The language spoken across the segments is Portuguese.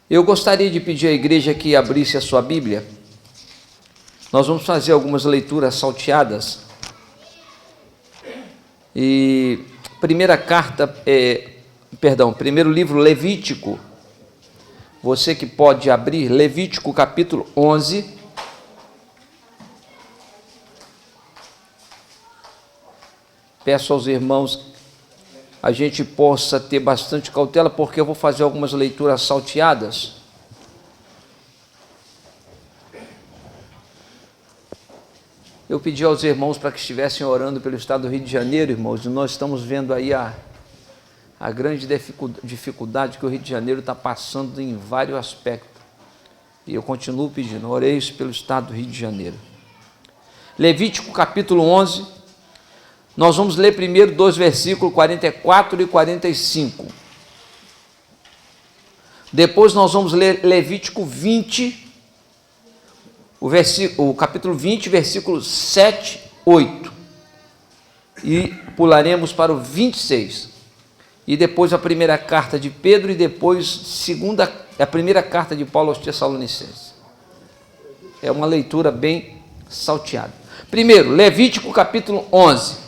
Eu gostaria de pedir à igreja que abrisse a sua Bíblia. Nós vamos fazer algumas leituras salteadas. E primeiro livro Levítico. Você que pode abrir Levítico capítulo 11. Peço aos irmãos a gente possa ter bastante cautela, porque eu vou fazer algumas leituras salteadas. Eu pedi aos irmãos para que estivessem orando pelo estado do Rio de Janeiro, irmãos, e nós estamos vendo aí a grande dificuldade que o Rio de Janeiro está passando em vários aspectos. E eu continuo pedindo, oreis pelo estado do Rio de Janeiro. Levítico capítulo 11, nós vamos ler primeiro dois versículos 44 e 45. Depois nós vamos ler Levítico 20, o capítulo 20, versículos 7, 8. E pularemos para o 26. E depois a primeira carta de Pedro e depois a primeira carta de Paulo aos Tessalonicenses. É uma leitura bem salteada. Primeiro, Levítico capítulo 11.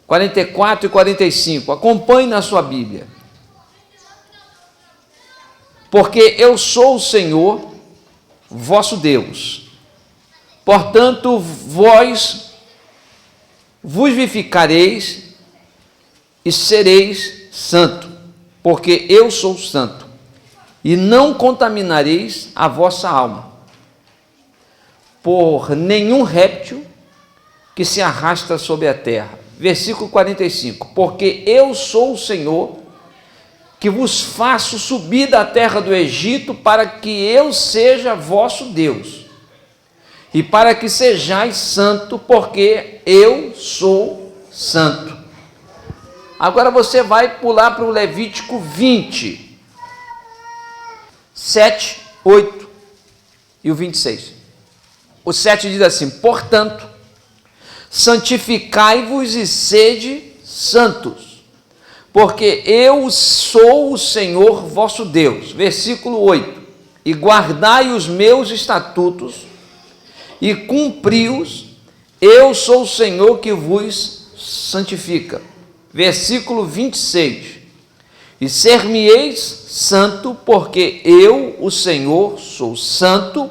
44 e 45, acompanhe na sua Bíblia. Porque eu sou o Senhor, vosso Deus. Portanto, vós vos vivificareis e sereis santo, porque eu sou santo, e não contaminareis a vossa alma por nenhum réptil que se arrasta sobre a terra. Versículo 45, porque eu sou o Senhor, que vos faço subir da terra do Egito, para que eu seja vosso Deus, e para que sejais santo, porque eu sou santo. Agora você vai pular para o Levítico 20, 7, 8 e o 26. O 7 diz assim, portanto, santificai-vos e sede santos, porque eu sou o Senhor vosso Deus. Versículo 8, e guardai os meus estatutos e cumpri-os, eu sou o Senhor que vos santifica. Versículo 26, e ser-me-eis santo, porque eu, o Senhor, sou santo,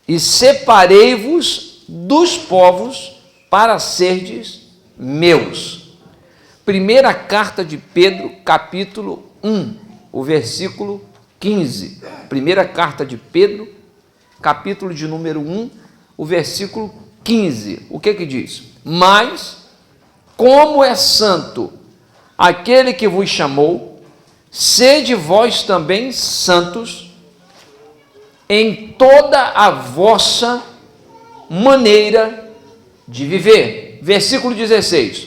e separei-vos dos povos para serdes meus. Primeira carta de Pedro, capítulo 1, o versículo 15. Primeira carta de Pedro, capítulo de número 1, o versículo 15. O que diz? Mas, como é santo aquele que vos chamou, sede vós também santos em toda a vossa maneira de viver. Versículo 16,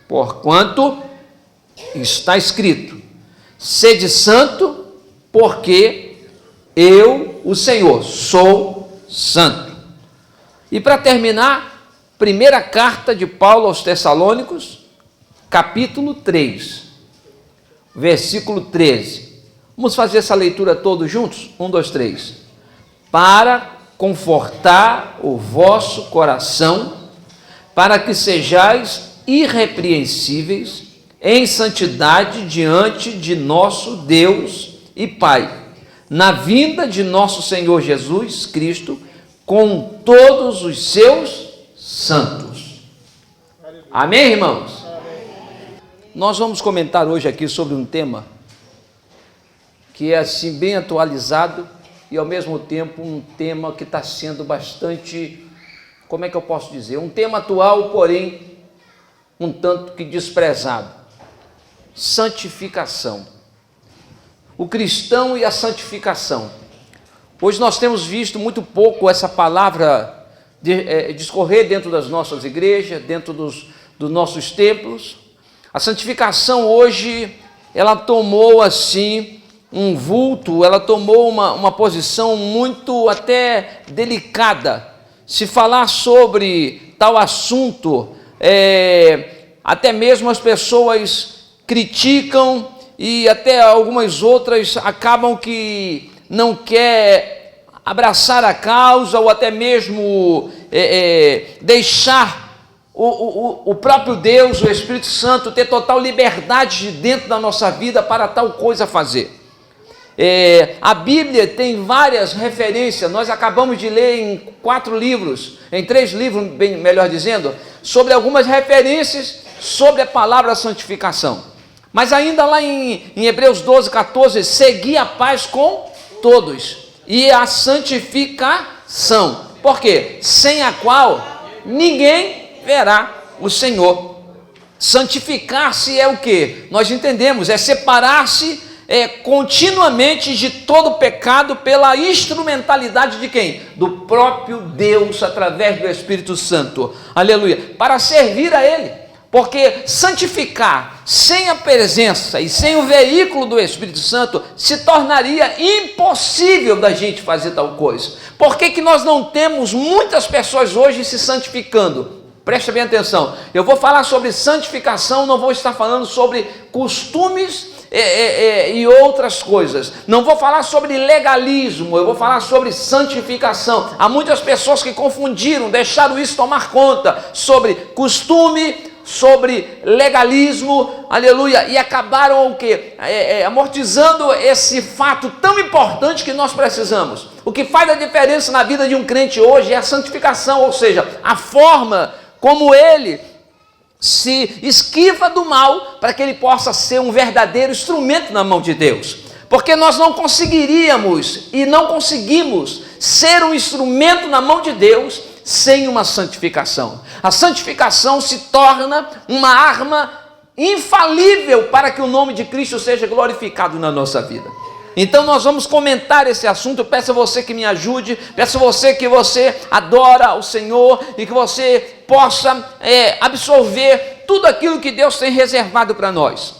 porquanto está escrito, sede santo, porque eu, o Senhor, sou santo. E para terminar, primeira carta de Paulo aos Tessalônicos, capítulo 3, versículo 13. Vamos fazer essa leitura todos juntos? 1, 2, 3. Para confortar o vosso coração, para que sejais irrepreensíveis em santidade diante de nosso Deus e Pai, na vinda de nosso Senhor Jesus Cristo, com todos os seus santos. Amém, irmãos? Nós vamos comentar hoje aqui sobre um tema que é assim bem atualizado e ao mesmo tempo um tema que está sendo bastante, como é que eu posso dizer? Um tema atual, porém, um tanto que desprezado. Santificação. O cristão e a santificação. Hoje nós temos visto muito pouco essa palavra discorrer dentro das nossas igrejas, dentro dos nossos templos. A santificação hoje, ela tomou assim um vulto, ela tomou uma posição muito até delicada. Se falar sobre tal assunto, até mesmo as pessoas criticam e até algumas outras acabam que não quer abraçar a causa ou até mesmo deixar o próprio Deus, o Espírito Santo, ter total liberdade de dentro da nossa vida para tal coisa fazer. A Bíblia tem várias referências, nós acabamos de ler em 4 livros, em 3 livros, bem, melhor dizendo, sobre algumas referências sobre a palavra santificação. Mas ainda lá em Hebreus 12, 14, segui a paz com todos e a santificação. Por quê? Sem a qual ninguém verá o Senhor. Santificar-se é o quê? Nós entendemos, é separar-se continuamente de todo pecado pela instrumentalidade de quem? Do próprio Deus, através do Espírito Santo. Aleluia. Para servir a Ele. Porque santificar sem a presença e sem o veículo do Espírito Santo se tornaria impossível da gente fazer tal coisa. Por que nós não temos muitas pessoas hoje se santificando? Preste bem atenção. Eu vou falar sobre santificação, não vou estar falando sobre costumes e outras coisas. Não vou falar sobre legalismo, eu vou falar sobre santificação. Há muitas pessoas que confundiram, deixaram isso tomar conta sobre costume, sobre legalismo, aleluia, e acabaram o quê? Amortizando esse fato tão importante que nós precisamos. O que faz a diferença na vida de um crente hoje é a santificação, ou seja, a forma como ele se esquiva do mal para que ele possa ser um verdadeiro instrumento na mão de Deus. Porque nós não conseguiríamos e não conseguimos ser um instrumento na mão de Deus sem uma santificação. A santificação se torna uma arma infalível para que o nome de Cristo seja glorificado na nossa vida. Então nós vamos comentar esse assunto. Eu peço a você que me ajude, peço a você que você adora o Senhor e que você possa absorver tudo aquilo que Deus tem reservado para nós.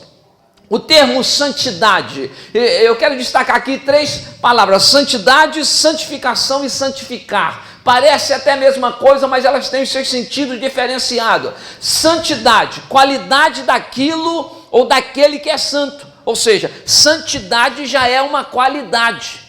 O termo santidade, eu quero destacar aqui 3 palavras: santidade, santificação e santificar. Parece até a mesma coisa, mas elas têm o seu sentido diferenciado. Santidade, qualidade daquilo ou daquele que é santo. Ou seja, santidade já é uma qualidade.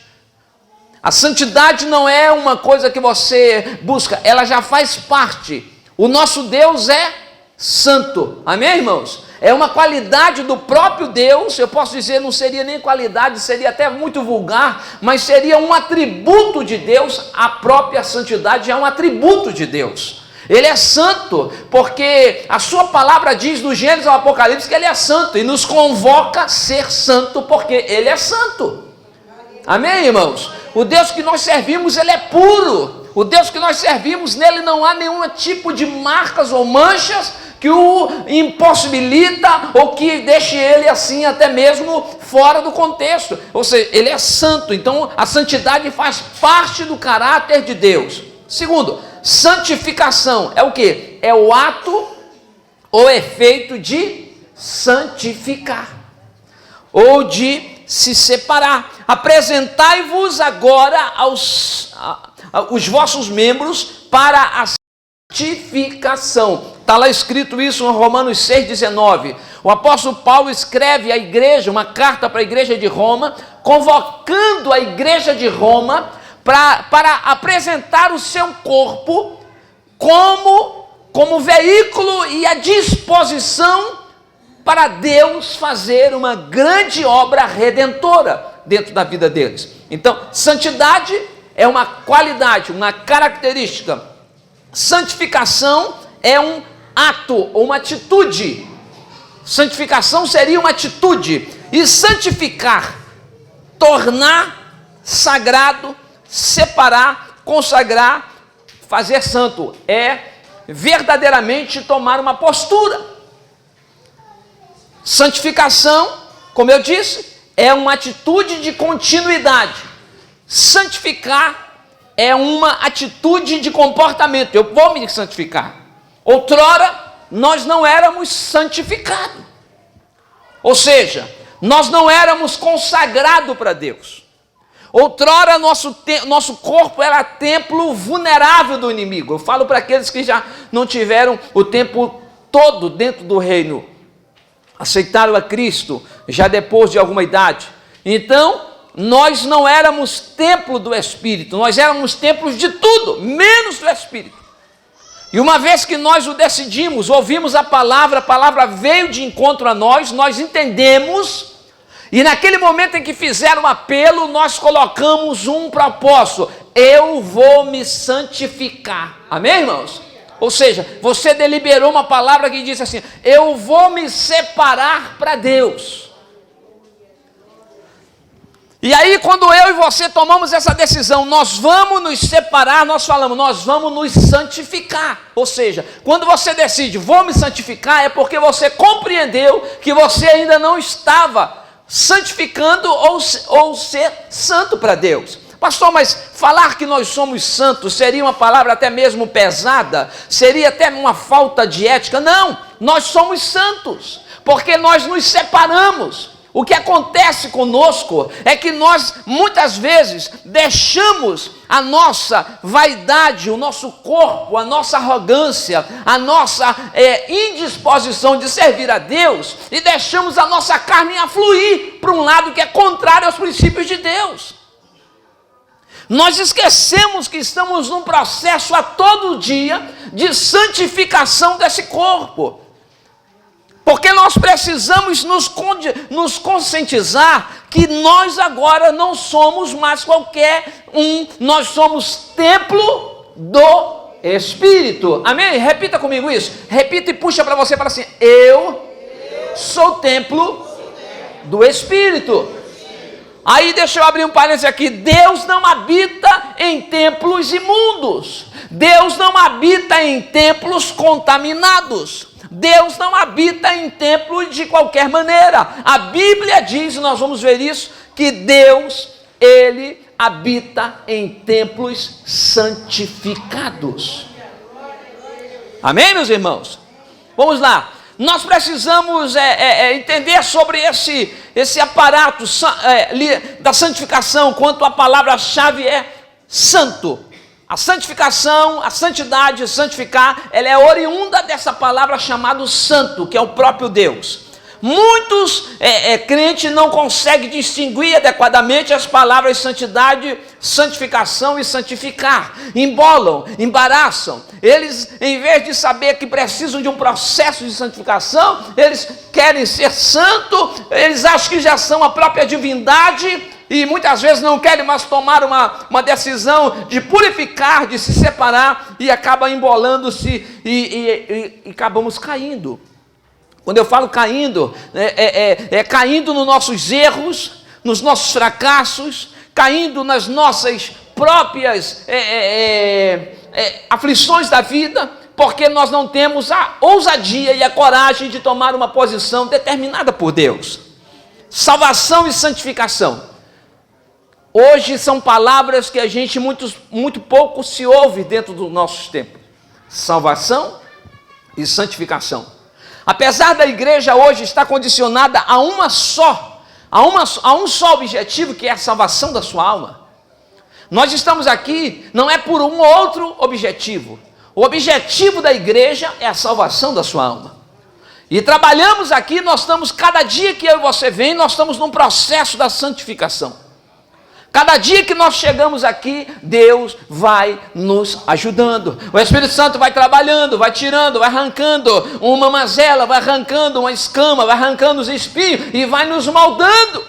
A santidade não é uma coisa que você busca, ela já faz parte. O nosso Deus é santo. Amém, irmãos? É uma qualidade do próprio Deus. Eu posso dizer, não seria nem qualidade, seria até muito vulgar, mas seria um atributo de Deus. A própria santidade é um atributo de Deus. Ele é santo, porque a sua palavra diz no Gênesis ao Apocalipse que ele é santo e nos convoca a ser santo porque ele é santo. Amém, irmãos? O Deus que nós servimos, ele é puro. O Deus que nós servimos, nele não há nenhum tipo de marcas ou manchas que o impossibilita ou que deixe ele assim até mesmo fora do contexto. Ou seja, ele é santo, então a santidade faz parte do caráter de Deus. Segundo, santificação é o quê? É o ato ou efeito de santificar ou de se separar. Apresentai-vos agora os vossos membros para a santificação. Está lá escrito isso em Romanos 6,19. O apóstolo Paulo escreve à igreja, uma carta para a igreja de Roma, convocando a igreja de Roma para apresentar o seu corpo como veículo e a disposição para Deus fazer uma grande obra redentora dentro da vida deles. Então, santidade é uma qualidade, uma característica. Santificação é um ato ou uma atitude. Santificação seria uma atitude. E santificar, tornar sagrado, separar, consagrar, fazer santo, é verdadeiramente tomar uma postura. Santificação, como eu disse, é uma atitude de continuidade. Santificar é uma atitude de comportamento. Eu vou me santificar. Outrora, nós não éramos santificados. Ou seja, nós não éramos consagrados para Deus. Outrora, nosso corpo era templo vulnerável do inimigo. Eu falo para aqueles que já não tiveram o tempo todo dentro do reino. aceitaram a Cristo já depois de alguma idade. Então, nós não éramos templo do Espírito, nós éramos templos de tudo, menos do Espírito. E uma vez que nós o decidimos, ouvimos a palavra veio de encontro a nós entendemos, e naquele momento em que fizeram um apelo, nós colocamos um propósito: eu vou me santificar. Amém, irmãos? Ou seja, você deliberou uma palavra que diz assim: eu vou me separar para Deus. E aí, quando eu e você tomamos essa decisão, nós vamos nos separar, nós falamos, nós vamos nos santificar. Ou seja, quando você decide, vou me santificar, é porque você compreendeu que você ainda não estava santificando ou ser santo para Deus. Pastor, mas falar que nós somos santos seria uma palavra até mesmo pesada? Seria até uma falta de ética? Não, nós somos santos, porque nós nos separamos. O que acontece conosco é que nós muitas vezes deixamos a nossa vaidade, o nosso corpo, a nossa arrogância, a nossa indisposição de servir a Deus e deixamos a nossa carne afluir para um lado que é contrário aos princípios de Deus. Nós esquecemos que estamos num processo a todo dia de santificação desse corpo. Porque nós precisamos nos conscientizar que nós agora não somos mais qualquer um, nós somos templo do Espírito. Amém? Repita comigo isso. Repita e puxa para você, para assim: eu sou templo do Espírito. Aí deixa eu abrir um parênteses aqui: Deus não habita em templos imundos. Deus não habita em templos contaminados. Deus não habita em templo de qualquer maneira. A Bíblia diz, e nós vamos ver isso, que Deus, Ele habita em templos santificados. Amém, meus irmãos? Vamos lá. Nós precisamos entender sobre esse aparato da santificação, quanto a palavra-chave é santo. A santificação, a santidade, santificar, ela é oriunda dessa palavra chamada santo, que é o próprio Deus. Muitos crentes não conseguem distinguir adequadamente as palavras santidade, santificação e santificar. Embolam, embaraçam. Eles, em vez de saber que precisam de um processo de santificação, eles querem ser santo, eles acham que já são a própria divindade, e muitas vezes não querem mais tomar uma decisão de purificar, de se separar, e acaba embolando-se e acabamos caindo. Quando eu falo caindo, caindo nos nossos erros, nos nossos fracassos, caindo nas nossas próprias aflições da vida, porque nós não temos a ousadia e a coragem de tomar uma posição determinada por Deus. Salvação e santificação. Hoje são palavras que a gente muito pouco se ouve dentro dos nossos tempos. Salvação e santificação. Apesar da igreja hoje estar condicionada a um só objetivo, que é a salvação da sua alma, nós estamos aqui não é por um outro objetivo. O objetivo da igreja é a salvação da sua alma. E trabalhamos aqui, nós estamos, cada dia que eu e você vem, nós estamos num processo da santificação. Cada dia que nós chegamos aqui, Deus vai nos ajudando. O Espírito Santo vai trabalhando, vai tirando, vai arrancando uma mazela, vai arrancando uma escama, vai arrancando os espinhos e vai nos moldando.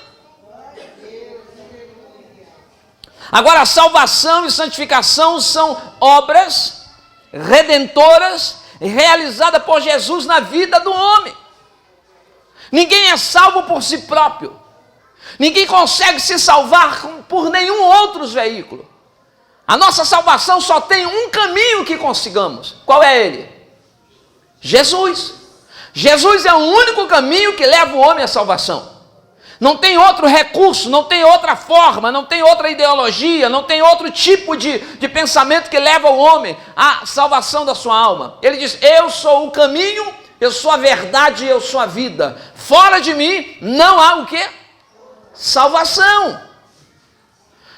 Agora, salvação e santificação são obras redentoras realizadas por Jesus na vida do homem. Ninguém é salvo por si próprio. Ninguém consegue se salvar por nenhum outro veículo. A nossa salvação só tem um caminho que consigamos. Qual é ele? Jesus. Jesus é o único caminho que leva o homem à salvação. Não tem outro recurso, não tem outra forma, não tem outra ideologia, não tem outro tipo de pensamento que leva o homem à salvação da sua alma. Ele diz: eu sou o caminho, eu sou a verdade e eu sou a vida. Fora de mim não há o quê? Salvação.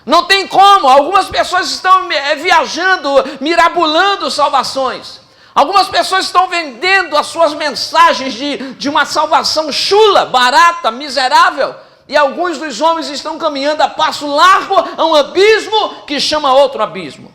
Não tem como. Algumas pessoas estão viajando, mirabolando salvações. Algumas pessoas estão vendendo as suas mensagens de uma salvação chula, barata, miserável, e alguns dos homens estão caminhando a passo largo a um abismo que chama outro abismo.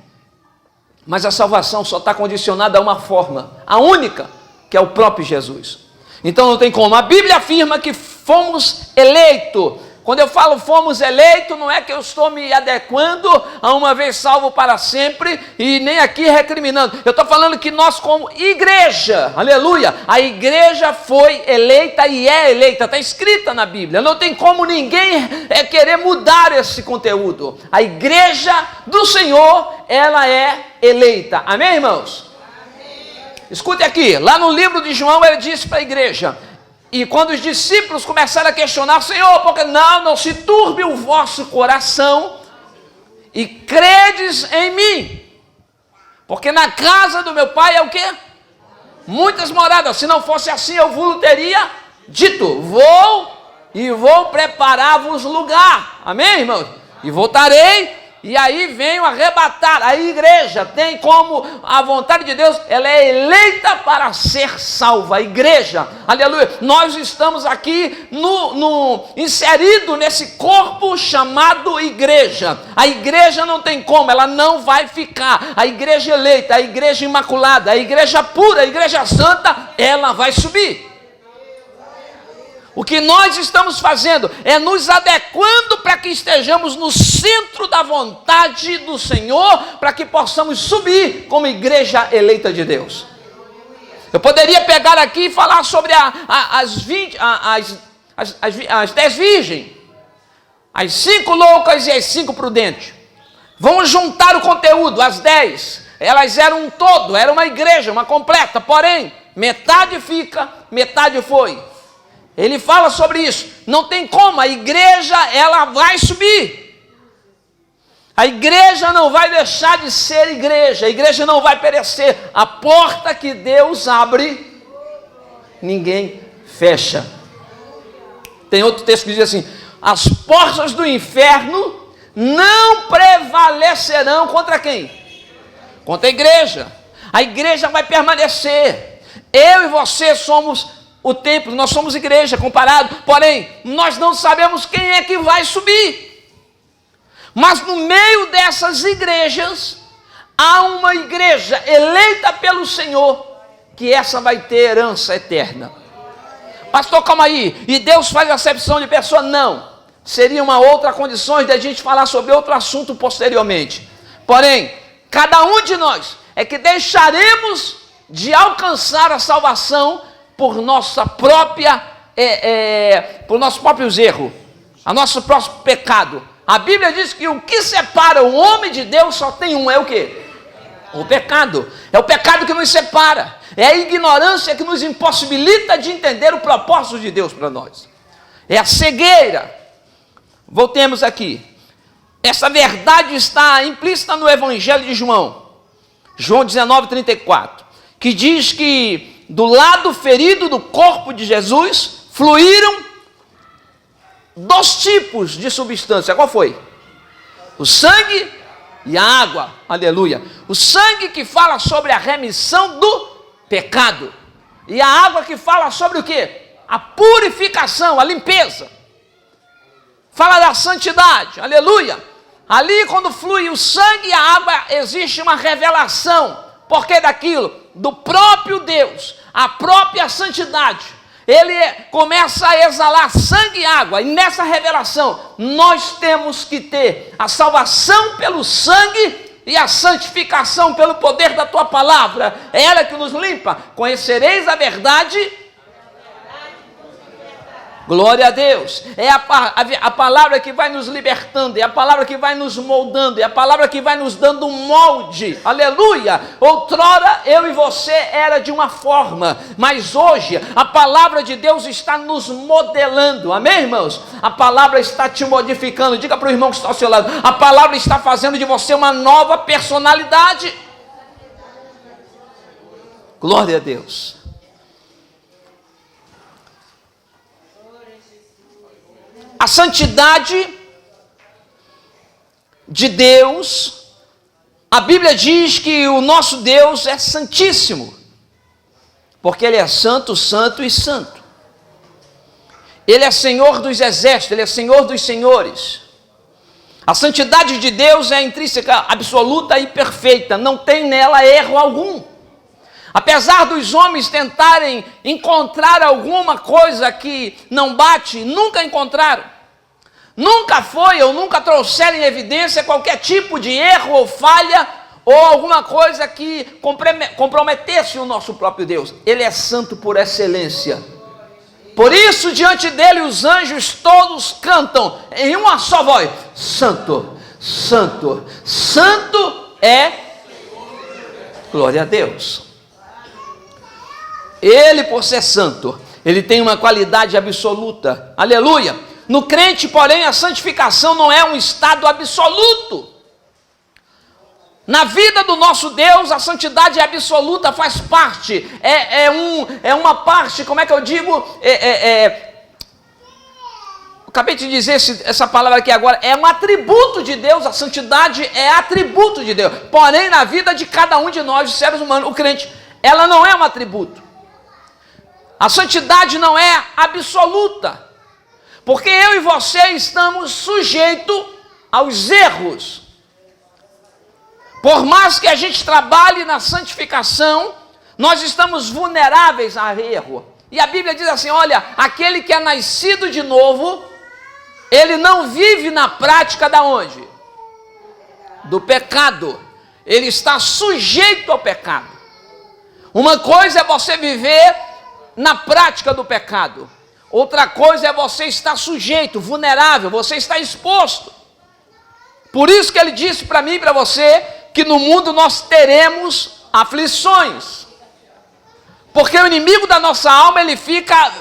Mas a salvação só está condicionada a uma forma, a única, que é o próprio Jesus. Então não tem como. A Bíblia afirma que fomos eleitos. Quando eu falo fomos eleitos, não é que eu estou me adequando a uma vez salvo para sempre e nem aqui recriminando. Eu estou falando que nós como igreja, aleluia, a igreja foi eleita e é eleita, está escrita na Bíblia. Não tem como ninguém querer mudar esse conteúdo. A igreja do Senhor, ela é eleita. Amém, irmãos? Amém. Escute aqui, lá no livro de João ele disse para a igreja... E quando os discípulos começaram a questionar, Senhor, porque não se turbe o vosso coração e credes em mim. Porque na casa do meu pai é o quê? Muitas moradas. Se não fosse assim, eu vos teria dito, vou preparar-vos lugar. Amém, irmãos? E voltarei. E aí venho arrebatar. A igreja tem como a vontade de Deus, ela é eleita para ser salva. A igreja, aleluia. Nós estamos aqui inserido nesse corpo chamado igreja. A igreja não tem como, ela não vai ficar. A igreja eleita, a igreja imaculada, a igreja pura, a igreja santa, ela vai subir. O que nós estamos fazendo é nos adequando para que estejamos no centro da vontade do Senhor, para que possamos subir como igreja eleita de Deus. Eu poderia pegar aqui e falar sobre as 10 virgens, as 5 loucas e as 5 prudentes. Vamos juntar o conteúdo, as 10, elas eram um todo, era uma igreja, uma completa, porém, metade fica, metade foi. Ele fala sobre isso. Não tem como, a igreja ela vai subir. A igreja não vai deixar de ser igreja. A igreja não vai perecer. A porta que Deus abre, ninguém fecha. Tem outro texto que diz assim: as portas do inferno não prevalecerão contra quem? Contra a igreja. A igreja vai permanecer. Eu e você somos o templo, nós somos igreja comparado, porém, nós não sabemos quem é que vai subir. Mas no meio dessas igrejas, há uma igreja eleita pelo Senhor, que essa vai ter herança eterna. Pastor, calma aí, e Deus faz acepção de pessoa? Não, seria uma outra condição de a gente falar sobre outro assunto posteriormente. Porém, cada um de nós é que deixaremos de alcançar a salvação por nossa própria, por nossos próprios erros, a nosso próprio pecado. A Bíblia diz que o que separa o homem de Deus só tem um, é o quê? O pecado. É o pecado que nos separa. É a ignorância que nos impossibilita de entender o propósito de Deus para nós. É a cegueira. Voltemos aqui. Essa verdade está implícita no Evangelho de João. João 19:34. Que diz que do lado ferido do corpo de Jesus, fluíram 2 tipos de substância. Qual foi? O sangue e a água. Aleluia. O sangue que fala sobre a remissão do pecado. E a água que fala sobre o quê? A purificação, a limpeza. Fala da santidade. Aleluia. Ali quando flui o sangue e a água, existe uma revelação. Por que daquilo? Do próprio Deus, a própria santidade. Ele começa a exalar sangue e água. E nessa revelação, nós temos que ter a salvação pelo sangue e a santificação pelo poder da tua palavra. É ela que nos limpa. Conhecereis a verdade. Glória a Deus. É a palavra que vai nos libertando, é a palavra que vai nos moldando, é a palavra que vai nos dando um molde. Aleluia. Outrora eu e você era de uma forma, mas hoje a palavra de Deus está nos modelando. Amém, irmãos? A palavra está te modificando. Diga para o irmão que está ao seu lado: a palavra está fazendo de você uma nova personalidade. Glória a Deus. A santidade de Deus, a Bíblia diz que o nosso Deus é santíssimo. porque Ele é santo, santo e santo. Ele é Senhor dos exércitos, Ele é Senhor dos senhores. A santidade de Deus é intrínseca, absoluta e perfeita, não tem nela erro algum. Apesar dos homens tentarem encontrar alguma coisa que não bate, nunca encontraram. Nunca foi ou nunca trouxeram em evidência qualquer tipo de erro ou falha ou alguma coisa que comprometesse o nosso próprio Deus. Ele é santo por excelência. Por isso, diante dele, os anjos todos cantam em uma só voz: Santo, Santo, Santo é. Glória a Deus. Ele, por ser santo, ele tem uma qualidade absoluta. Aleluia. No crente, porém, a santificação não é um estado absoluto. Na vida do nosso Deus, a santidade absoluta faz parte, é uma parte, como é que eu digo? Acabei de dizer essa palavra aqui agora, é um atributo de Deus, a santidade é atributo de Deus. Porém, na vida de cada um de nós, os seres humanos, o crente, ela não é um atributo. A santidade não é absoluta, porque eu e você estamos sujeitos aos erros. Por mais que a gente trabalhe na santificação, nós estamos vulneráveis a erro. E a Bíblia diz assim, olha, aquele que é nascido de novo, ele não vive na prática da onde? Do pecado. Ele está sujeito ao pecado. Uma coisa é você viver na prática do pecado. Outra coisa é você estar sujeito, vulnerável, você está exposto. Por isso que ele disse para mim e para você, que no mundo nós teremos aflições. Porque o inimigo da nossa alma, ele fica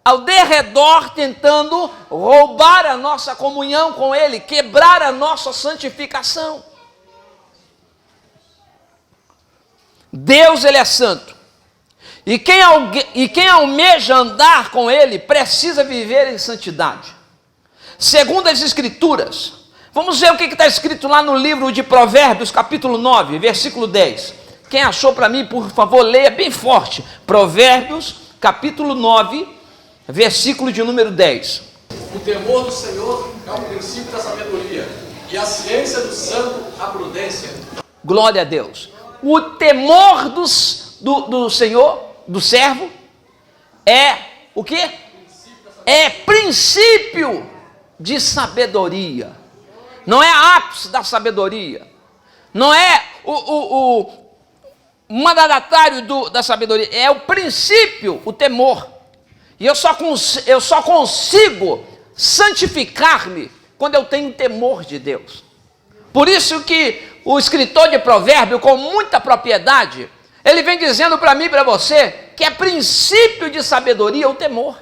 ao derredor tentando roubar a nossa comunhão com ele, quebrar a nossa santificação. Deus, ele é santo. E quem almeja andar com ele, precisa viver em santidade. Segundo as Escrituras, vamos ver o que está escrito lá no livro de Provérbios, capítulo 9, versículo 10. Quem achou para mim, por favor, leia bem forte. Provérbios, capítulo 9, versículo de número 10. O temor do Senhor é o princípio da sabedoria, e a ciência do santo, a prudência. Glória a Deus. O temor do Senhor, do servo, é o quê? É princípio de sabedoria. Não é ápice da sabedoria. Não é o mandatário da sabedoria. É o princípio, o temor. E eu só consigo santificar-me quando eu tenho temor de Deus. Por isso que o escritor de Provérbio, com muita propriedade, ele vem dizendo para mim e para você que é princípio de sabedoria o temor.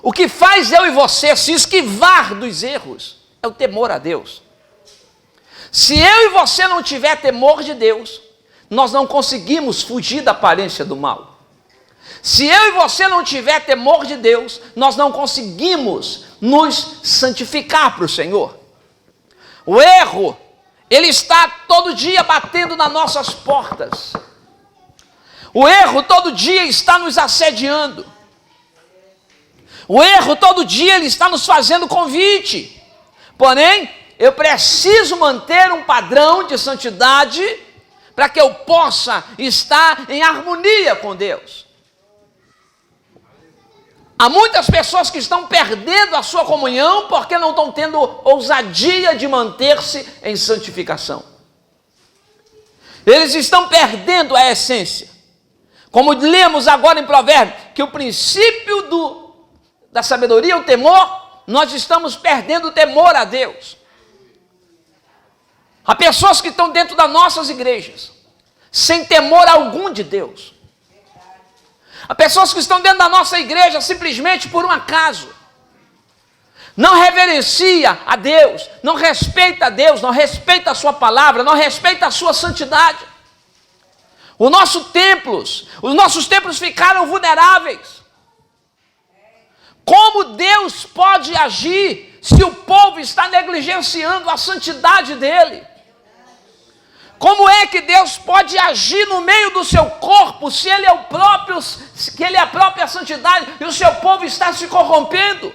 O que faz eu e você se esquivar dos erros é o temor a Deus. Se eu e você não tiver temor de Deus, nós não conseguimos fugir da aparência do mal. Se eu e você não tiver temor de Deus, nós não conseguimos nos santificar para o Senhor. O erro, ele está todo dia batendo nas nossas portas. O erro todo dia está nos assediando. O erro todo dia ele está nos fazendo convite. Porém, eu preciso manter um padrão de santidade para que eu possa estar em harmonia com Deus. Há muitas pessoas que estão perdendo a sua comunhão porque não estão tendo ousadia de manter-se em santificação. Eles estão perdendo a essência. Como lemos agora em Provérbios, que o princípio da sabedoria, o temor, nós estamos perdendo o temor a Deus. Há pessoas que estão dentro das nossas igrejas, sem temor algum de Deus. Há pessoas que estão dentro da nossa igreja simplesmente por um acaso. Não reverencia a Deus, não respeita a Deus, não respeita a sua palavra, não respeita a sua santidade. Os nossos templos ficaram vulneráveis. Como Deus pode agir se o povo está negligenciando a santidade dele? Como é que Deus pode agir no meio do seu corpo se Ele é o próprio, que Ele é a própria santidade e o seu povo está se corrompendo?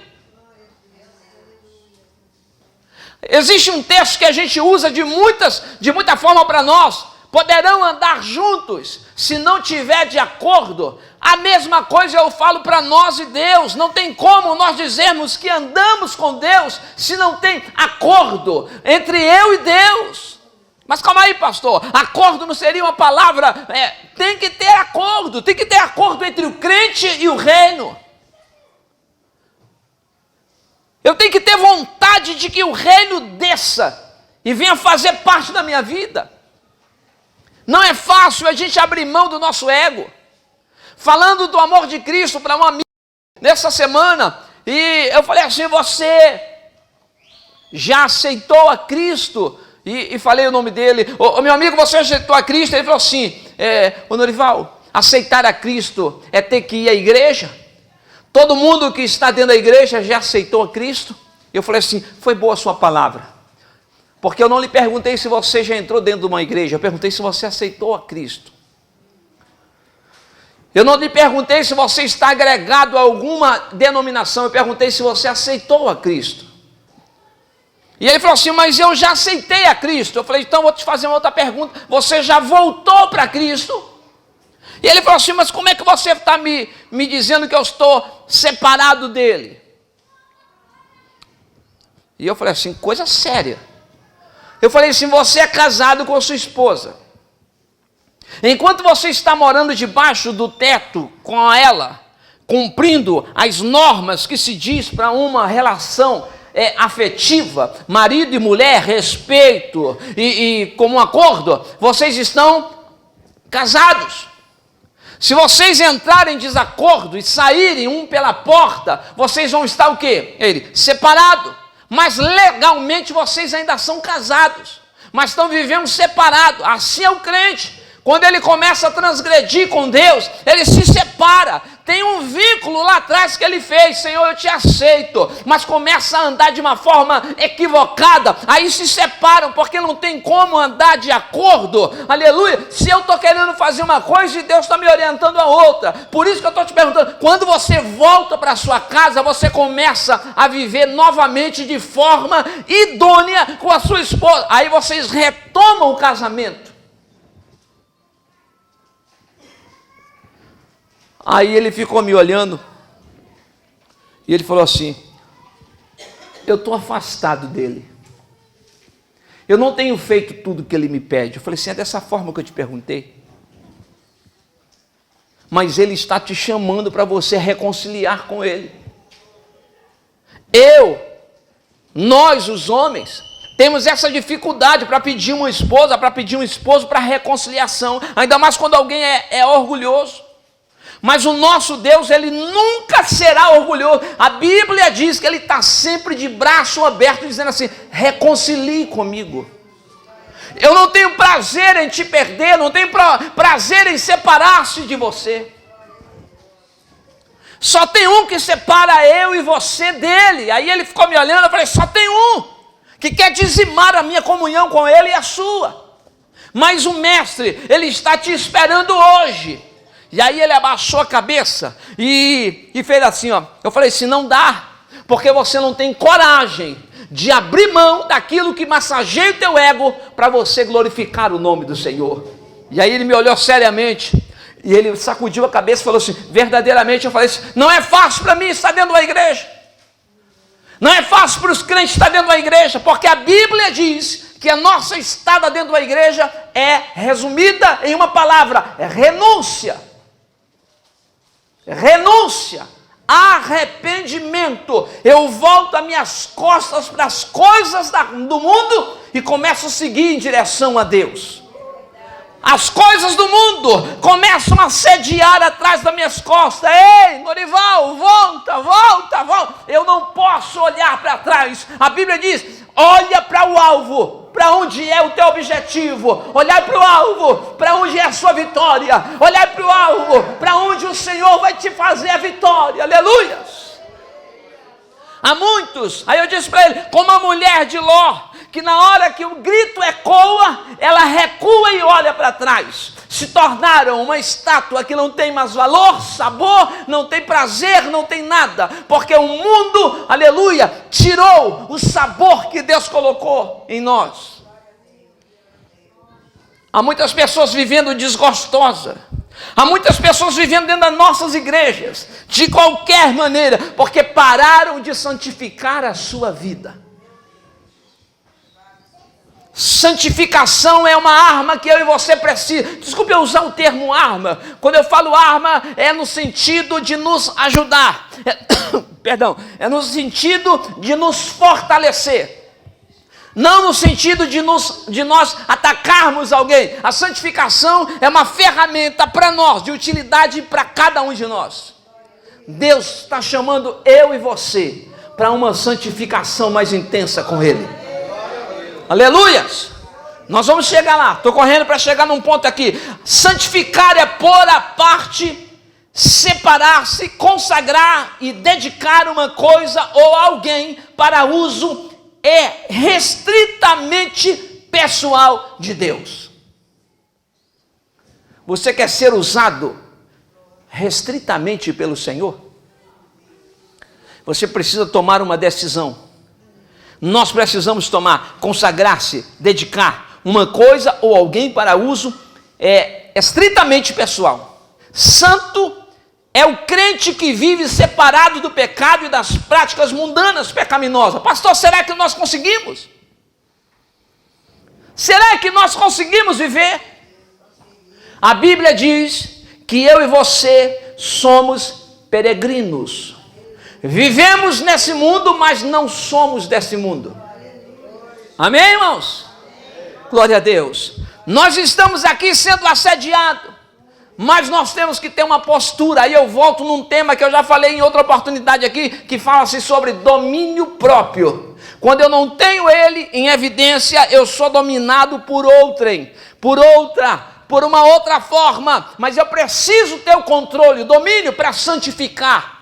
Existe um texto que a gente usa de muita forma para nós. Poderão andar juntos se não tiver de acordo. A mesma coisa eu falo para nós e Deus. Não tem como nós dizermos que andamos com Deus se não tem acordo entre eu e Deus. Mas calma aí, pastor, acordo não seria uma palavra, tem que ter acordo entre o crente e o reino. Eu tenho que ter vontade de que o reino desça e venha fazer parte da minha vida. Não é fácil a gente abrir mão do nosso ego. Falando do amor de Cristo para um amigo nessa semana, e eu falei assim, você já aceitou a Cristo? E falei o nome dele, meu amigo, você aceitou a Cristo? Ele falou assim, ô Norival, aceitar a Cristo é ter que ir à igreja? Todo mundo que está dentro da igreja já aceitou a Cristo? Eu falei assim, foi boa a sua palavra. Porque eu não lhe perguntei se você já entrou dentro de uma igreja, eu perguntei se você aceitou a Cristo. Eu não lhe perguntei se você está agregado a alguma denominação, eu perguntei se você aceitou a Cristo. E ele falou assim, mas eu já aceitei a Cristo. Eu falei, então vou te fazer uma outra pergunta, você já voltou para Cristo? E ele falou assim, mas como é que você está me dizendo que eu estou separado dele? E eu falei assim, coisa séria. Eu falei assim, você é casado com a sua esposa. Enquanto você está morando debaixo do teto com ela, cumprindo as normas que se diz para uma relação afetiva, marido e mulher, respeito e comum acordo, vocês estão casados. Se vocês entrarem em desacordo e saírem um pela porta, vocês vão estar o quê? Separado. Mas legalmente vocês ainda são casados, mas estão vivendo separados. Assim é o crente. Quando ele começa a transgredir com Deus, ele se separa. Tem um vínculo lá atrás que ele fez, Senhor, eu te aceito, mas começa a andar de uma forma equivocada, aí se separam, porque não tem como andar de acordo, aleluia, se eu estou querendo fazer uma coisa e Deus está me orientando a outra. Por isso que eu estou te perguntando, quando você volta para a sua casa, você começa a viver novamente de forma idônea com a sua esposa, aí vocês retomam o casamento. Aí ele ficou me olhando e ele falou assim, eu estou afastado dele, eu não tenho feito tudo que ele me pede. Eu falei assim, é dessa forma que eu te perguntei? Mas ele está te chamando para você reconciliar com ele. Nós os homens, temos essa dificuldade para pedir uma esposa, para pedir um esposo para reconciliação, ainda mais quando alguém é orgulhoso. Mas o nosso Deus, ele nunca será orgulhoso. A Bíblia diz que ele está sempre de braço aberto, dizendo assim, reconcilie comigo. Eu não tenho prazer em te perder, não tenho prazer em separar-se de você. Só tem um que separa eu e você dele. Aí ele ficou me olhando, eu falei, só tem um que quer dizimar a minha comunhão com ele e a sua. Mas o mestre, ele está te esperando hoje. E aí ele abaixou a cabeça e fez assim, ó. Eu falei assim, não dá, porque você não tem coragem de abrir mão daquilo que massageia o teu ego para você glorificar o nome do Senhor. E aí ele me olhou seriamente e ele sacudiu a cabeça e falou assim, verdadeiramente, eu falei assim, não é fácil para mim estar dentro da igreja. Não é fácil para os crentes estar dentro da igreja, porque a Bíblia diz que a nossa estada dentro da igreja é resumida em uma palavra, é renúncia. Renúncia, arrependimento. Eu volto as minhas costas para as coisas do mundo e começo a seguir em direção a Deus. As coisas do mundo começam a sediar atrás das minhas costas. Ei, Norival, volta. Eu não posso olhar para trás. A Bíblia diz, olha para o alvo, para onde é o teu objetivo. Olhar para o alvo, para onde é a sua vitória. Olhar para o alvo, para onde o Senhor vai te fazer a vitória. Aleluia. Há muitos, aí eu disse para ele, como a mulher de Ló, que na hora que o grito ecoa, ela recua e olha para trás. Se tornaram uma estátua que não tem mais valor, sabor, não tem prazer, não tem nada, porque o mundo, aleluia, tirou o sabor que Deus colocou em nós. Há muitas pessoas vivendo desgostosa. Há muitas pessoas vivendo dentro das nossas igrejas, de qualquer maneira, porque pararam de santificar a sua vida. Santificação é uma arma que eu e você precisamos. Desculpe eu usar o termo arma. Quando eu falo arma, é no sentido de nos ajudar. É no sentido de nos fortalecer. Não no sentido de nós atacarmos alguém. A santificação é uma ferramenta para nós, de utilidade para cada um de nós. Deus está chamando eu e você para uma santificação mais intensa com Ele. Aleluias! Nós vamos chegar lá. Estou correndo para chegar num ponto aqui. Santificar é pôr à parte, separar-se, consagrar e dedicar uma coisa ou alguém para uso restritamente pessoal de Deus. Você quer ser usado restritamente pelo Senhor? Você precisa tomar uma decisão. Nós precisamos tomar, consagrar-se, dedicar uma coisa ou alguém para uso estritamente pessoal. Santo é o crente que vive separado do pecado e das práticas mundanas pecaminosas. Pastor, será que nós conseguimos? Será que nós conseguimos viver? A Bíblia diz que eu e você somos peregrinos. Vivemos nesse mundo, mas não somos desse mundo. Amém, irmãos? Glória a Deus. Nós estamos aqui sendo assediados. Mas nós temos que ter uma postura. Aí eu volto num tema que eu já falei em outra oportunidade aqui, que fala-se sobre domínio próprio. Quando eu não tenho ele em evidência, eu sou dominado por outrem, por uma outra forma. Mas eu preciso ter o controle, o domínio para santificar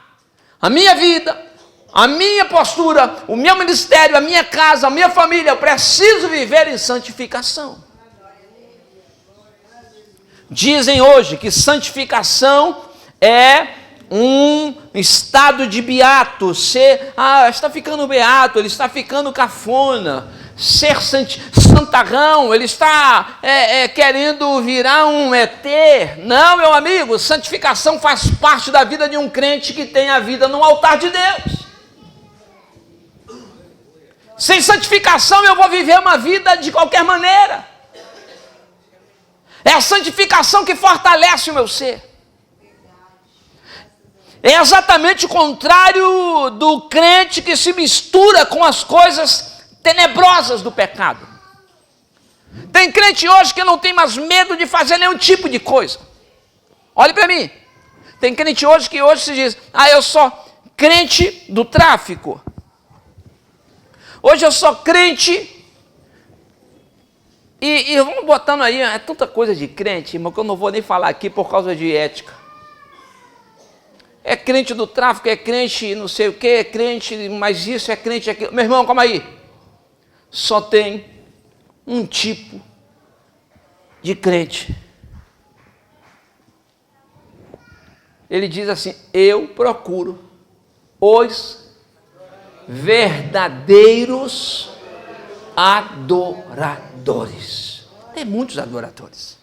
a minha vida, a minha postura, o meu ministério, a minha casa, a minha família. Eu preciso viver em santificação. Dizem hoje que santificação é um estado de beato. Está ficando beato, ele está ficando cafona. Ser santarrão, ele está querendo virar um ET. Não, meu amigo, santificação faz parte da vida de um crente que tem a vida no altar de Deus. Sem santificação eu vou viver uma vida de qualquer maneira. É a santificação que fortalece o meu ser. É exatamente o contrário do crente que se mistura com as coisas tenebrosas do pecado. Tem crente hoje que não tem mais medo de fazer nenhum tipo de coisa. Olhe para mim. Tem crente hoje que se diz, eu sou crente do tráfico. Hoje eu sou crente. E vamos botando aí, é tanta coisa de crente, irmão, que eu não vou nem falar aqui por causa de ética. É crente do tráfico, é crente não sei o que, é crente, mas isso, é crente aquilo. Meu irmão, calma aí. Só tem um tipo de crente. Ele diz assim, eu procuro os verdadeiros adoradores. Tem muitos adoradores.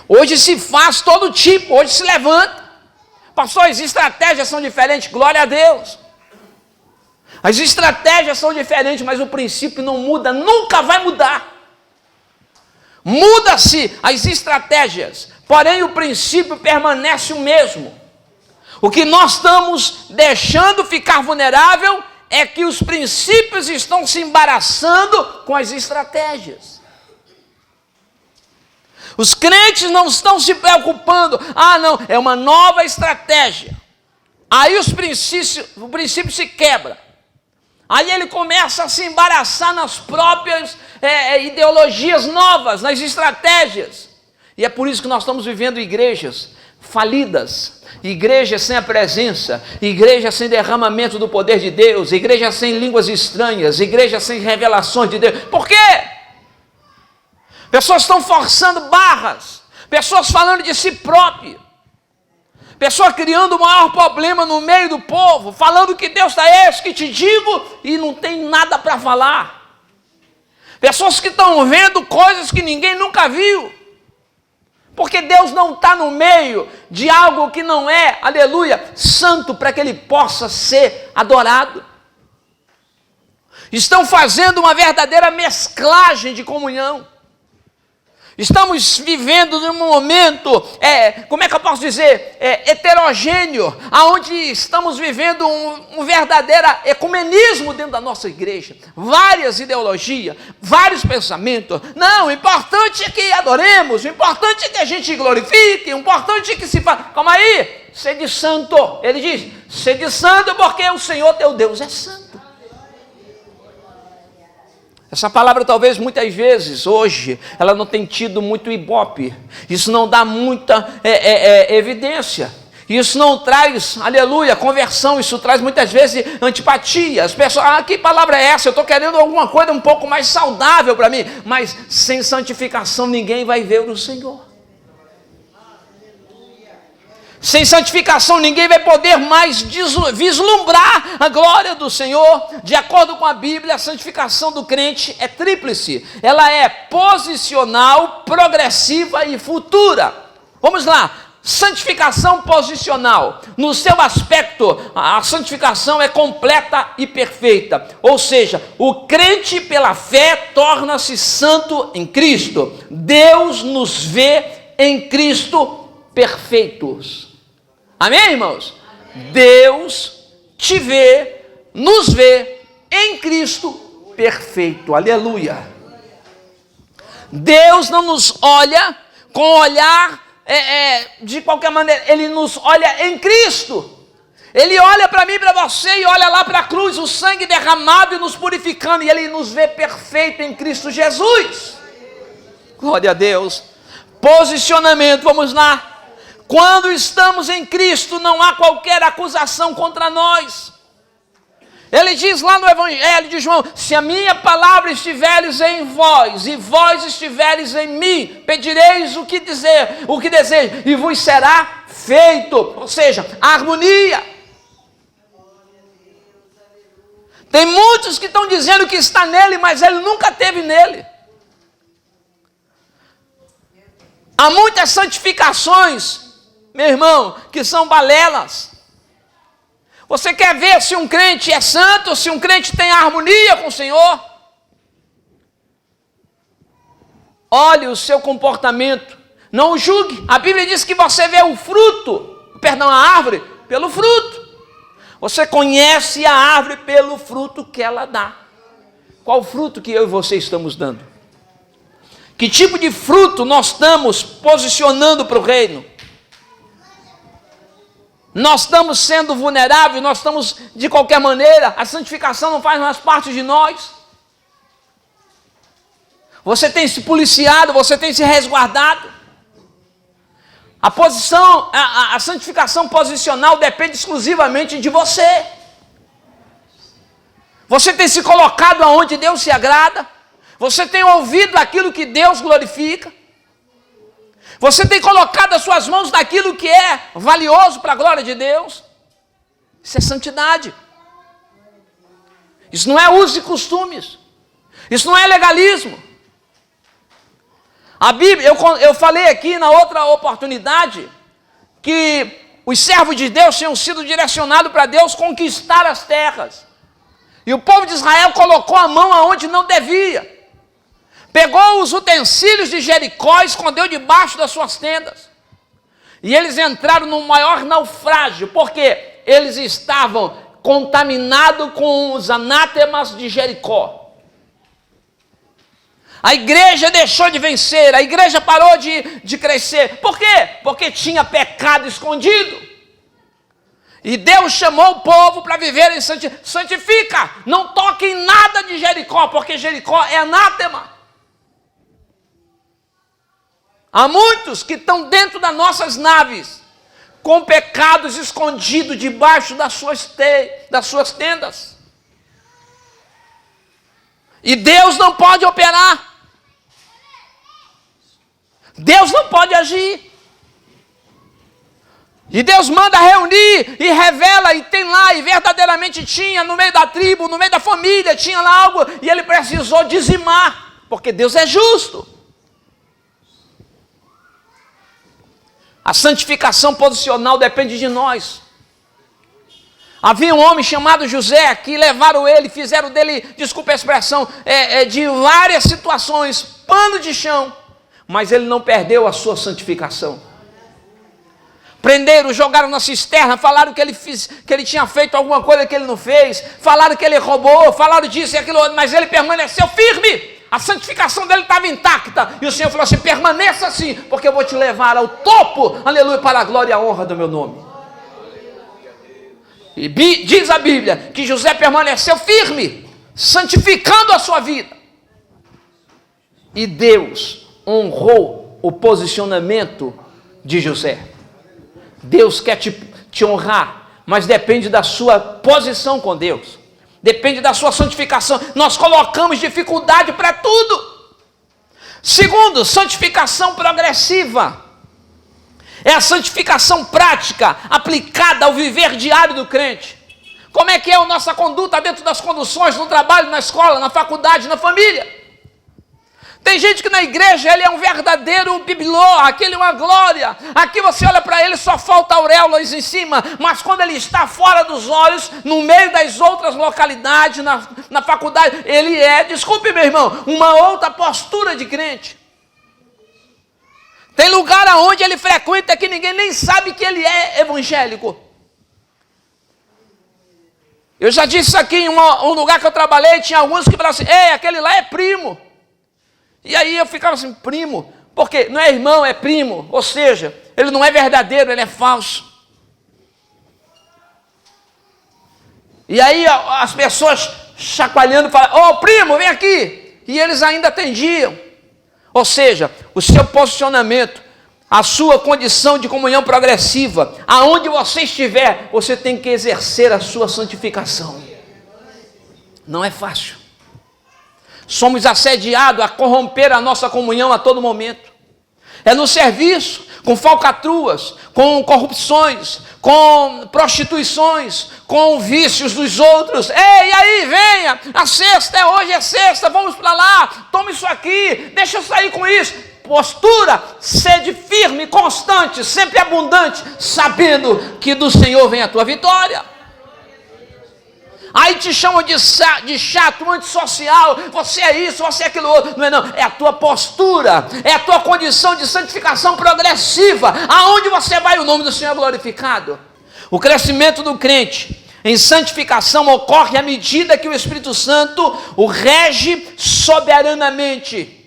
Hoje se faz todo tipo, hoje se levanta. Pastor, as estratégias são diferentes, glória a Deus. As estratégias são diferentes, mas o princípio não muda, nunca vai mudar. Muda-se as estratégias, porém o princípio permanece o mesmo. O que nós estamos deixando ficar vulnerável é que os princípios estão se embaraçando com as estratégias. Os crentes não estão se preocupando. Não, é uma nova estratégia. Aí o princípio se quebra. Aí ele começa a se embaraçar nas próprias ideologias novas, nas estratégias. E é por isso que nós estamos vivendo igrejas falidas, igrejas sem a presença, igrejas sem derramamento do poder de Deus, igrejas sem línguas estranhas, igrejas sem revelações de Deus. Por quê? Pessoas estão forçando barras, pessoas falando de si próprio, pessoa criando o maior problema no meio do povo, falando que Deus está esse que te digo e não tem nada para falar. Pessoas que estão vendo coisas que ninguém nunca viu. Porque Deus não está no meio de algo que não é, aleluia, santo para que Ele possa ser adorado. Estão fazendo uma verdadeira mesclagem de comunhão. Estamos vivendo num momento, como é que eu posso dizer, heterogêneo, onde estamos vivendo um verdadeiro ecumenismo dentro da nossa igreja. Várias ideologias, vários pensamentos. Não, o importante é que adoremos, o importante é que a gente glorifique, o importante é que se faça. Calma aí, sede santo. Ele diz, sede santo porque o Senhor teu Deus é santo. Essa palavra talvez muitas vezes, hoje, ela não tem tido muito ibope. Isso não dá muita evidência. Isso não traz, aleluia, conversão. Isso traz muitas vezes antipatia. As pessoas, que palavra é essa? Eu estou querendo alguma coisa um pouco mais saudável para mim. Mas sem santificação ninguém vai ver o Senhor. Sem santificação ninguém vai poder mais vislumbrar a glória do Senhor. De acordo com a Bíblia, a santificação do crente é tríplice. Ela é posicional, progressiva e futura. Vamos lá. Santificação posicional. No seu aspecto, a santificação é completa e perfeita. Ou seja, o crente pela fé torna-se santo em Cristo. Deus nos vê em Cristo perfeitos. Amém, irmãos? Amém. Deus te vê, nos vê em Cristo perfeito. Aleluia. Deus não nos olha com olhar de qualquer maneira. Ele nos olha em Cristo. Ele olha para mim, para você e olha lá para a cruz, o sangue derramado e nos purificando. E Ele nos vê perfeito em Cristo Jesus. Glória a Deus. Posicionamento, vamos lá. Quando estamos em Cristo, não há qualquer acusação contra nós. Ele diz lá no Evangelho de João, se a minha palavra estiveres em vós, e vós estiveres em mim, pedireis o que desejo, e vos será feito. Ou seja, harmonia. Tem muitos que estão dizendo que está nele, mas ele nunca esteve nele. Há muitas santificações, meu irmão, que são balelas. Você quer ver se um crente é santo, se um crente tem harmonia com o Senhor? Olhe o seu comportamento, não o julgue. A Bíblia diz que você vê a árvore pelo fruto. Você conhece a árvore pelo fruto que ela dá. Qual fruto que eu e você estamos dando? Que tipo de fruto nós estamos posicionando para o reino? Nós estamos sendo vulneráveis, nós estamos de qualquer maneira, a santificação não faz mais parte de nós. Você tem se policiado, você tem se resguardado. A santificação posicional depende exclusivamente de você. Você tem se colocado aonde Deus se agrada. Você tem ouvido aquilo que Deus glorifica. Você tem colocado as suas mãos naquilo que é valioso para a glória de Deus. Isso é santidade. Isso não é uso e costumes. Isso não é legalismo. A Bíblia, eu falei aqui na outra oportunidade que os servos de Deus tinham sido direcionados para Deus conquistar as terras. E o povo de Israel colocou a mão aonde não devia. Pegou os utensílios de Jericó e escondeu debaixo das suas tendas. E eles entraram no maior naufrágio, porque eles estavam contaminados com os anátemas de Jericó. A igreja deixou de vencer, a igreja parou de crescer. Por quê? Porque tinha pecado escondido. E Deus chamou o povo para viver em santidade. Santifica, não toque em nada de Jericó, porque Jericó é anátema. Há muitos que estão dentro das nossas naves, com pecados escondidos debaixo das suas tendas. E Deus não pode operar. Deus não pode agir. E Deus manda reunir e revela, e tem lá, e verdadeiramente tinha no meio da tribo, no meio da família, tinha lá algo, e ele precisou dizimar, porque Deus é justo. A santificação posicional depende de nós. Havia um homem chamado José, que levaram ele, fizeram dele, desculpa a expressão, de várias situações, pano de chão, mas ele não perdeu a sua santificação. Prenderam, jogaram na cisterna, falaram que ele tinha feito alguma coisa que ele não fez, falaram que ele roubou, falaram disso e aquilo outro, mas ele permaneceu firme. A santificação dele estava intacta. E o Senhor falou assim: permaneça assim, porque eu vou te levar ao topo, aleluia, para a glória e a honra do meu nome. E diz a Bíblia que José permaneceu firme, santificando a sua vida. E Deus honrou o posicionamento de José. Deus quer te honrar, mas depende da sua posição com Deus. Depende da sua santificação. Nós colocamos dificuldade para tudo. Segundo, santificação progressiva. É a santificação prática, aplicada ao viver diário do crente. Como é que é a nossa conduta dentro das conduções, no trabalho, na escola, na faculdade, na família? Tem gente que na igreja ele é um verdadeiro bibelô, aquele é uma glória. Aqui você olha para ele, só falta auréolas em cima. Mas quando ele está fora dos olhos, no meio das outras localidades, na faculdade, ele é, desculpe meu irmão, uma outra postura de crente. Tem lugar aonde ele frequenta que ninguém nem sabe que ele é evangélico. Eu já disse isso aqui em um lugar que eu trabalhei, tinha alguns que falavam assim: ei, aquele lá é primo. E aí eu ficava assim: primo? Porque não é irmão, é primo. Ou seja, ele não é verdadeiro, ele é falso. E aí as pessoas chacoalhando falavam: ô primo, vem aqui. E eles ainda atendiam. Ou seja, o seu posicionamento, a sua condição de comunhão progressiva, aonde você estiver, você tem que exercer a sua santificação. Não é fácil. Somos assediados a corromper a nossa comunhão a todo momento. É no serviço, com falcatruas, com corrupções, com prostituições, com vícios dos outros. Ei, e aí, venha, a sexta, hoje é sexta, vamos para lá, toma isso aqui, deixa eu sair com isso. Postura, sede firme, constante, sempre abundante, sabendo que do Senhor vem a tua vitória. Aí te chamam de chato, antissocial, você é isso, você é aquilo outro. Não é não, é a tua postura, é a tua condição de santificação progressiva. Aonde você vai, o nome do Senhor é glorificado. O crescimento do crente em santificação ocorre à medida que o Espírito Santo o rege soberanamente.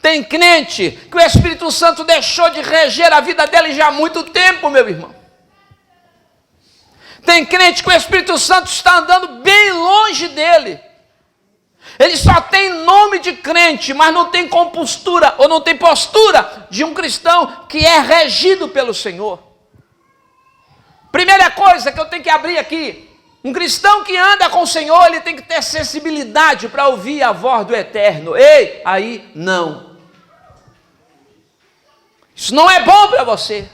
Tem crente que o Espírito Santo deixou de reger a vida dele já há muito tempo, meu irmão. Tem crente que o Espírito Santo está andando bem longe dele. Ele só tem nome de crente, mas não tem compostura, ou não tem postura de um cristão que é regido pelo Senhor. Primeira coisa que eu tenho que abrir aqui: um cristão que anda com o Senhor, ele tem que ter sensibilidade para ouvir a voz do Eterno. Ei, aí não. Isso não é bom para você.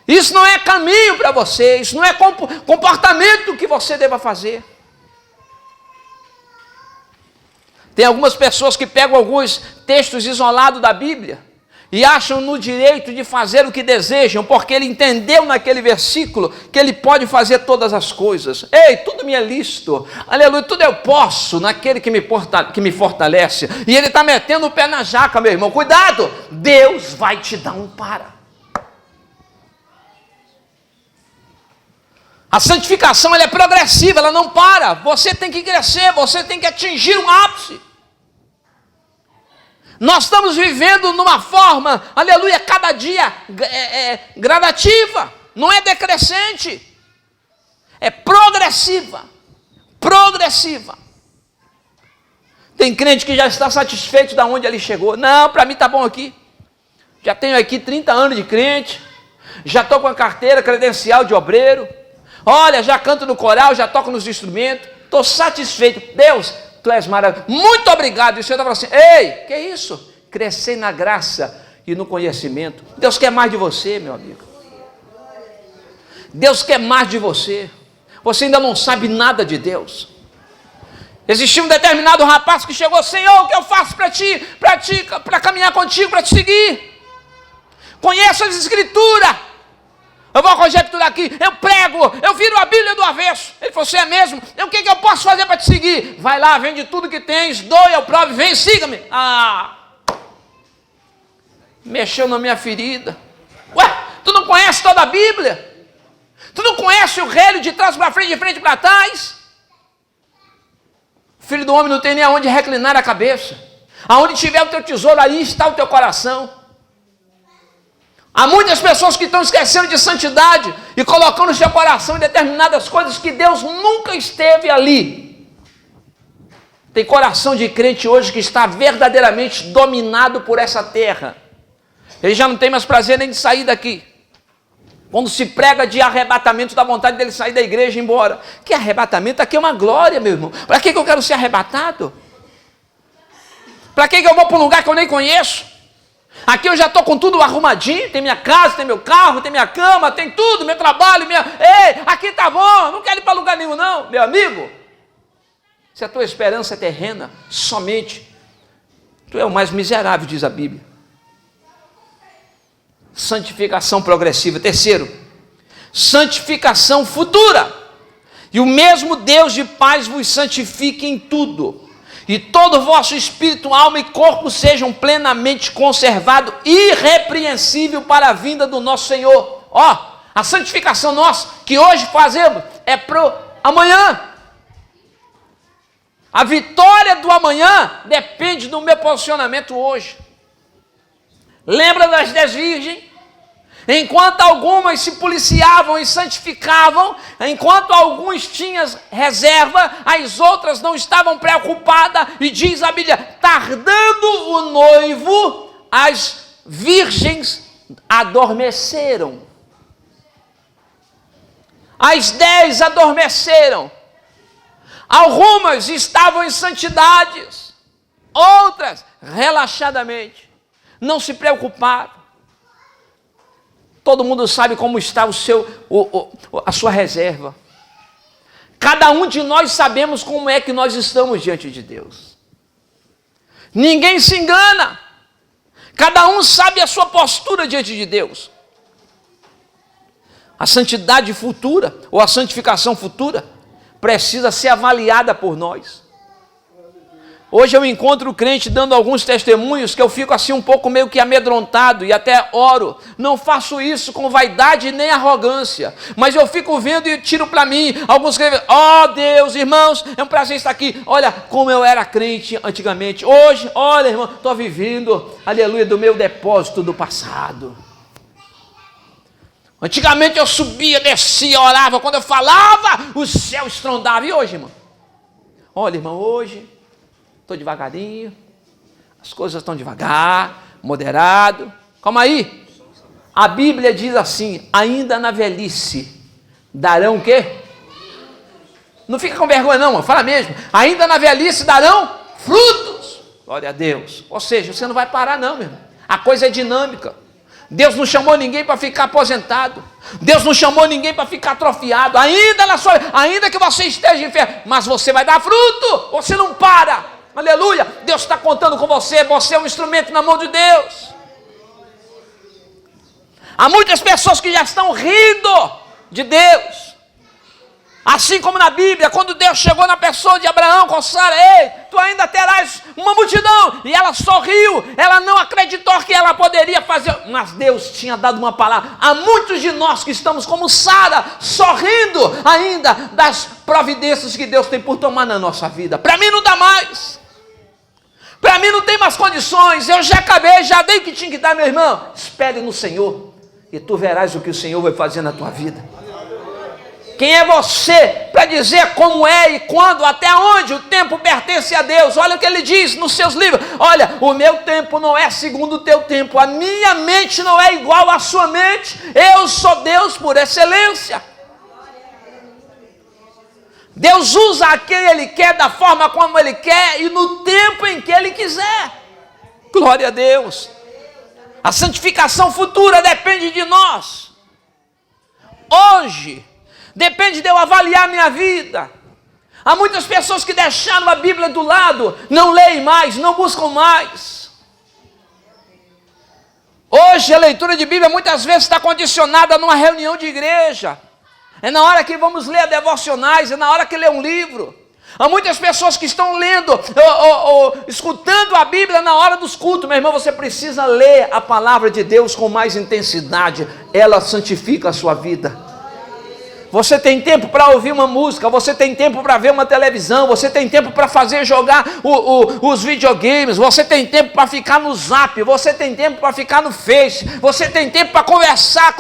Isso não é caminho para você, isso não é comportamento que você deva fazer. Tem algumas pessoas que pegam alguns textos isolados da Bíblia e acham no direito de fazer o que desejam, porque ele entendeu naquele versículo que ele pode fazer todas as coisas. Ei, tudo me é lícito, aleluia, tudo eu posso naquele que me fortalece. E ele está metendo o pé na jaca, meu irmão. Cuidado, Deus vai te dar um para. A santificação ela é progressiva, ela não para. Você tem que crescer, você tem que atingir um ápice. Nós estamos vivendo numa forma, aleluia, cada dia gradativa, não é decrescente, é progressiva, progressiva. Tem crente que já está satisfeito de onde ele chegou. Não, para mim está bom aqui. Já tenho aqui 30 anos de crente, já estou com a carteira credencial de obreiro, olha, já canto no coral, já toco nos instrumentos, estou satisfeito. Deus, tu és maravilhoso, muito obrigado. E o Senhor está falando assim, ei, que é isso? Crescer na graça e no conhecimento. Deus quer mais de você, meu amigo. Deus quer mais de você. Você ainda não sabe nada de Deus. Existia um determinado rapaz que chegou, Senhor, o que eu faço para caminhar contigo, para te seguir? Conheço as escrituras. Eu vou conjecturar aqui, eu prego, eu viro a Bíblia do avesso. Ele falou, você é mesmo? O que eu posso fazer para te seguir? Vai lá, vende tudo que tens, doe ao pobre, vem, siga-me. Mexeu na minha ferida. Ué, tu não conhece toda a Bíblia? Tu não conhece o relho de trás para frente, de frente para trás? O Filho do Homem não tem nem aonde reclinar a cabeça. Aonde tiver o teu tesouro, aí está o teu coração. Há muitas pessoas que estão esquecendo de santidade e colocando no seu coração em determinadas coisas que Deus nunca esteve ali. Tem coração de crente hoje que está verdadeiramente dominado por essa terra. Ele já não tem mais prazer nem de sair daqui. Quando se prega de arrebatamento, dá vontade dele sair da igreja e ir embora. Que arrebatamento? Aqui é uma glória, meu irmão. Para que eu quero ser arrebatado? Para que eu vou para um lugar que eu nem conheço? Aqui eu já estou com tudo arrumadinho, tem minha casa, tem meu carro, tem minha cama, tem tudo, meu trabalho, Ei, aqui tá bom, não quero ir para lugar nenhum não, meu amigo. Se a tua esperança é terrena, somente, tu é o mais miserável, diz a Bíblia. Santificação progressiva. Terceiro, santificação futura. E o mesmo Deus de paz vos santifique em tudo, e todo o vosso espírito, alma e corpo sejam plenamente conservados, irrepreensível para a vinda do nosso Senhor. A santificação nossa, que hoje fazemos, é para amanhã. A vitória do amanhã depende do meu posicionamento hoje. Lembra das 10 virgens? Enquanto algumas se policiavam e santificavam, enquanto alguns tinham reserva, as outras não estavam preocupadas, e diz a Bíblia, tardando o noivo, as virgens adormeceram. As 10 adormeceram. Algumas estavam em santidades, outras relaxadamente, não se preocuparam. Todo mundo sabe como está a sua reserva. Cada um de nós sabemos como é que nós estamos diante de Deus. Ninguém se engana. Cada um sabe a sua postura diante de Deus. A santidade futura, ou a santificação futura, precisa ser avaliada por nós. Hoje eu encontro o crente dando alguns testemunhos que eu fico assim um pouco meio que amedrontado e até oro. Não faço isso com vaidade nem arrogância, mas eu fico vendo e tiro para mim. Alguns escrevem, Deus, irmãos, é um prazer estar aqui. Olha como eu era crente antigamente. Hoje, olha irmão, estou vivendo, aleluia, do meu depósito do passado. Antigamente eu subia, descia, orava. Quando eu falava, o céu estrondava. E hoje, irmão? Olha, irmão, hoje estou devagarinho, as coisas estão devagar, moderado. Calma aí. A Bíblia diz assim, ainda na velhice darão o quê? Não fica com vergonha não, fala mesmo. Ainda na velhice darão frutos. Glória a Deus. Ou seja, você não vai parar não, meu irmão. A coisa é dinâmica. Deus não chamou ninguém para ficar aposentado. Deus não chamou ninguém para ficar atrofiado. Ainda que você esteja enfermo, mas você vai dar fruto. Você não para. Aleluia, Deus está contando com você, você é um instrumento na mão de Deus. Há muitas pessoas que já estão rindo de Deus. Assim como na Bíblia, quando Deus chegou na pessoa de Abraão com Sara, ei, tu ainda terás uma multidão. E ela sorriu, ela não acreditou que ela poderia fazer, mas Deus tinha dado uma palavra. Há muitos de nós que estamos como Sara, sorrindo ainda das providências que Deus tem por tomar na nossa vida. Para mim não dá mais. Para mim não tem mais condições, eu já acabei, já dei o que tinha que dar, meu irmão. Espere no Senhor e tu verás o que o Senhor vai fazer na tua vida. Quem é você para dizer como é e quando, até onde o tempo pertence a Deus? Olha o que ele diz nos seus livros. Olha, o meu tempo não é segundo o teu tempo, a minha mente não é igual à sua mente. Eu sou Deus por excelência. Deus usa a quem Ele quer, da forma como Ele quer e no tempo em que Ele quiser. Glória a Deus. A santificação futura depende de nós. Hoje, depende de eu avaliar minha vida. Há muitas pessoas que deixaram a Bíblia do lado, não leem mais, não buscam mais. Hoje a leitura de Bíblia muitas vezes está condicionada numa reunião de igreja. É na hora que vamos ler devocionais, é na hora que lê um livro. Há muitas pessoas que estão lendo, escutando a Bíblia na hora dos cultos. Meu irmão, você precisa ler a palavra de Deus com mais intensidade. Ela santifica a sua vida. Você tem tempo para ouvir uma música, você tem tempo para ver uma televisão, você tem tempo para jogar os videogames, você tem tempo para ficar no Zap, você tem tempo para ficar no Face, você tem tempo para conversar,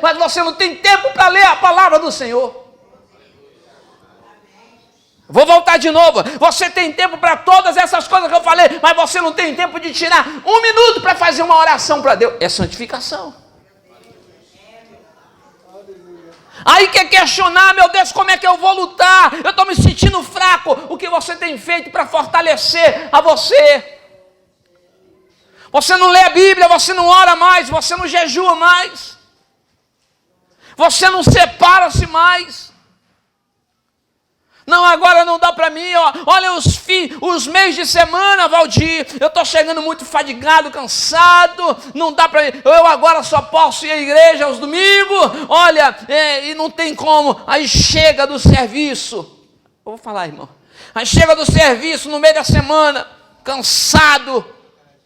mas você não tem tempo para ler a palavra do Senhor. Vou voltar de novo. Você tem tempo para todas essas coisas que eu falei, mas você não tem tempo de tirar um minuto para fazer uma oração para Deus. É santificação. Aí quer questionar, meu Deus, como é que eu vou lutar? Eu estou me sentindo fraco. O que você tem feito para fortalecer a você? Você não lê a Bíblia, você não ora mais, você não jejua mais. Você não separa-se mais. Não, agora não dá para mim, ó. Olha os meses de semana, Valdir, eu estou chegando muito fadigado, cansado, não dá para mim, eu agora só posso ir à igreja aos domingos, olha, e não tem como, aí chega do serviço, eu vou falar, irmão, aí chega do serviço no meio da semana, cansado,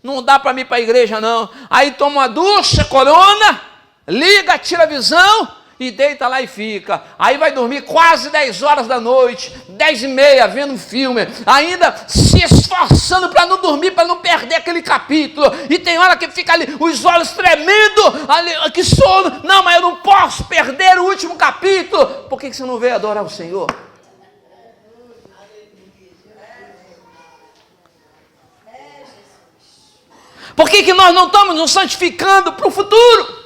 não dá para mim para a igreja não, aí toma uma ducha, corona, liga, tira a visão, e deita lá e fica, aí vai dormir quase 10 horas da noite, 10h30, vendo um filme, ainda se esforçando para não dormir, para não perder aquele capítulo, e tem hora que fica ali, os olhos tremendo, ali, que sono, não, mas eu não posso perder o último capítulo. Por que você não veio adorar o Senhor? Por que nós não estamos nos santificando para o futuro?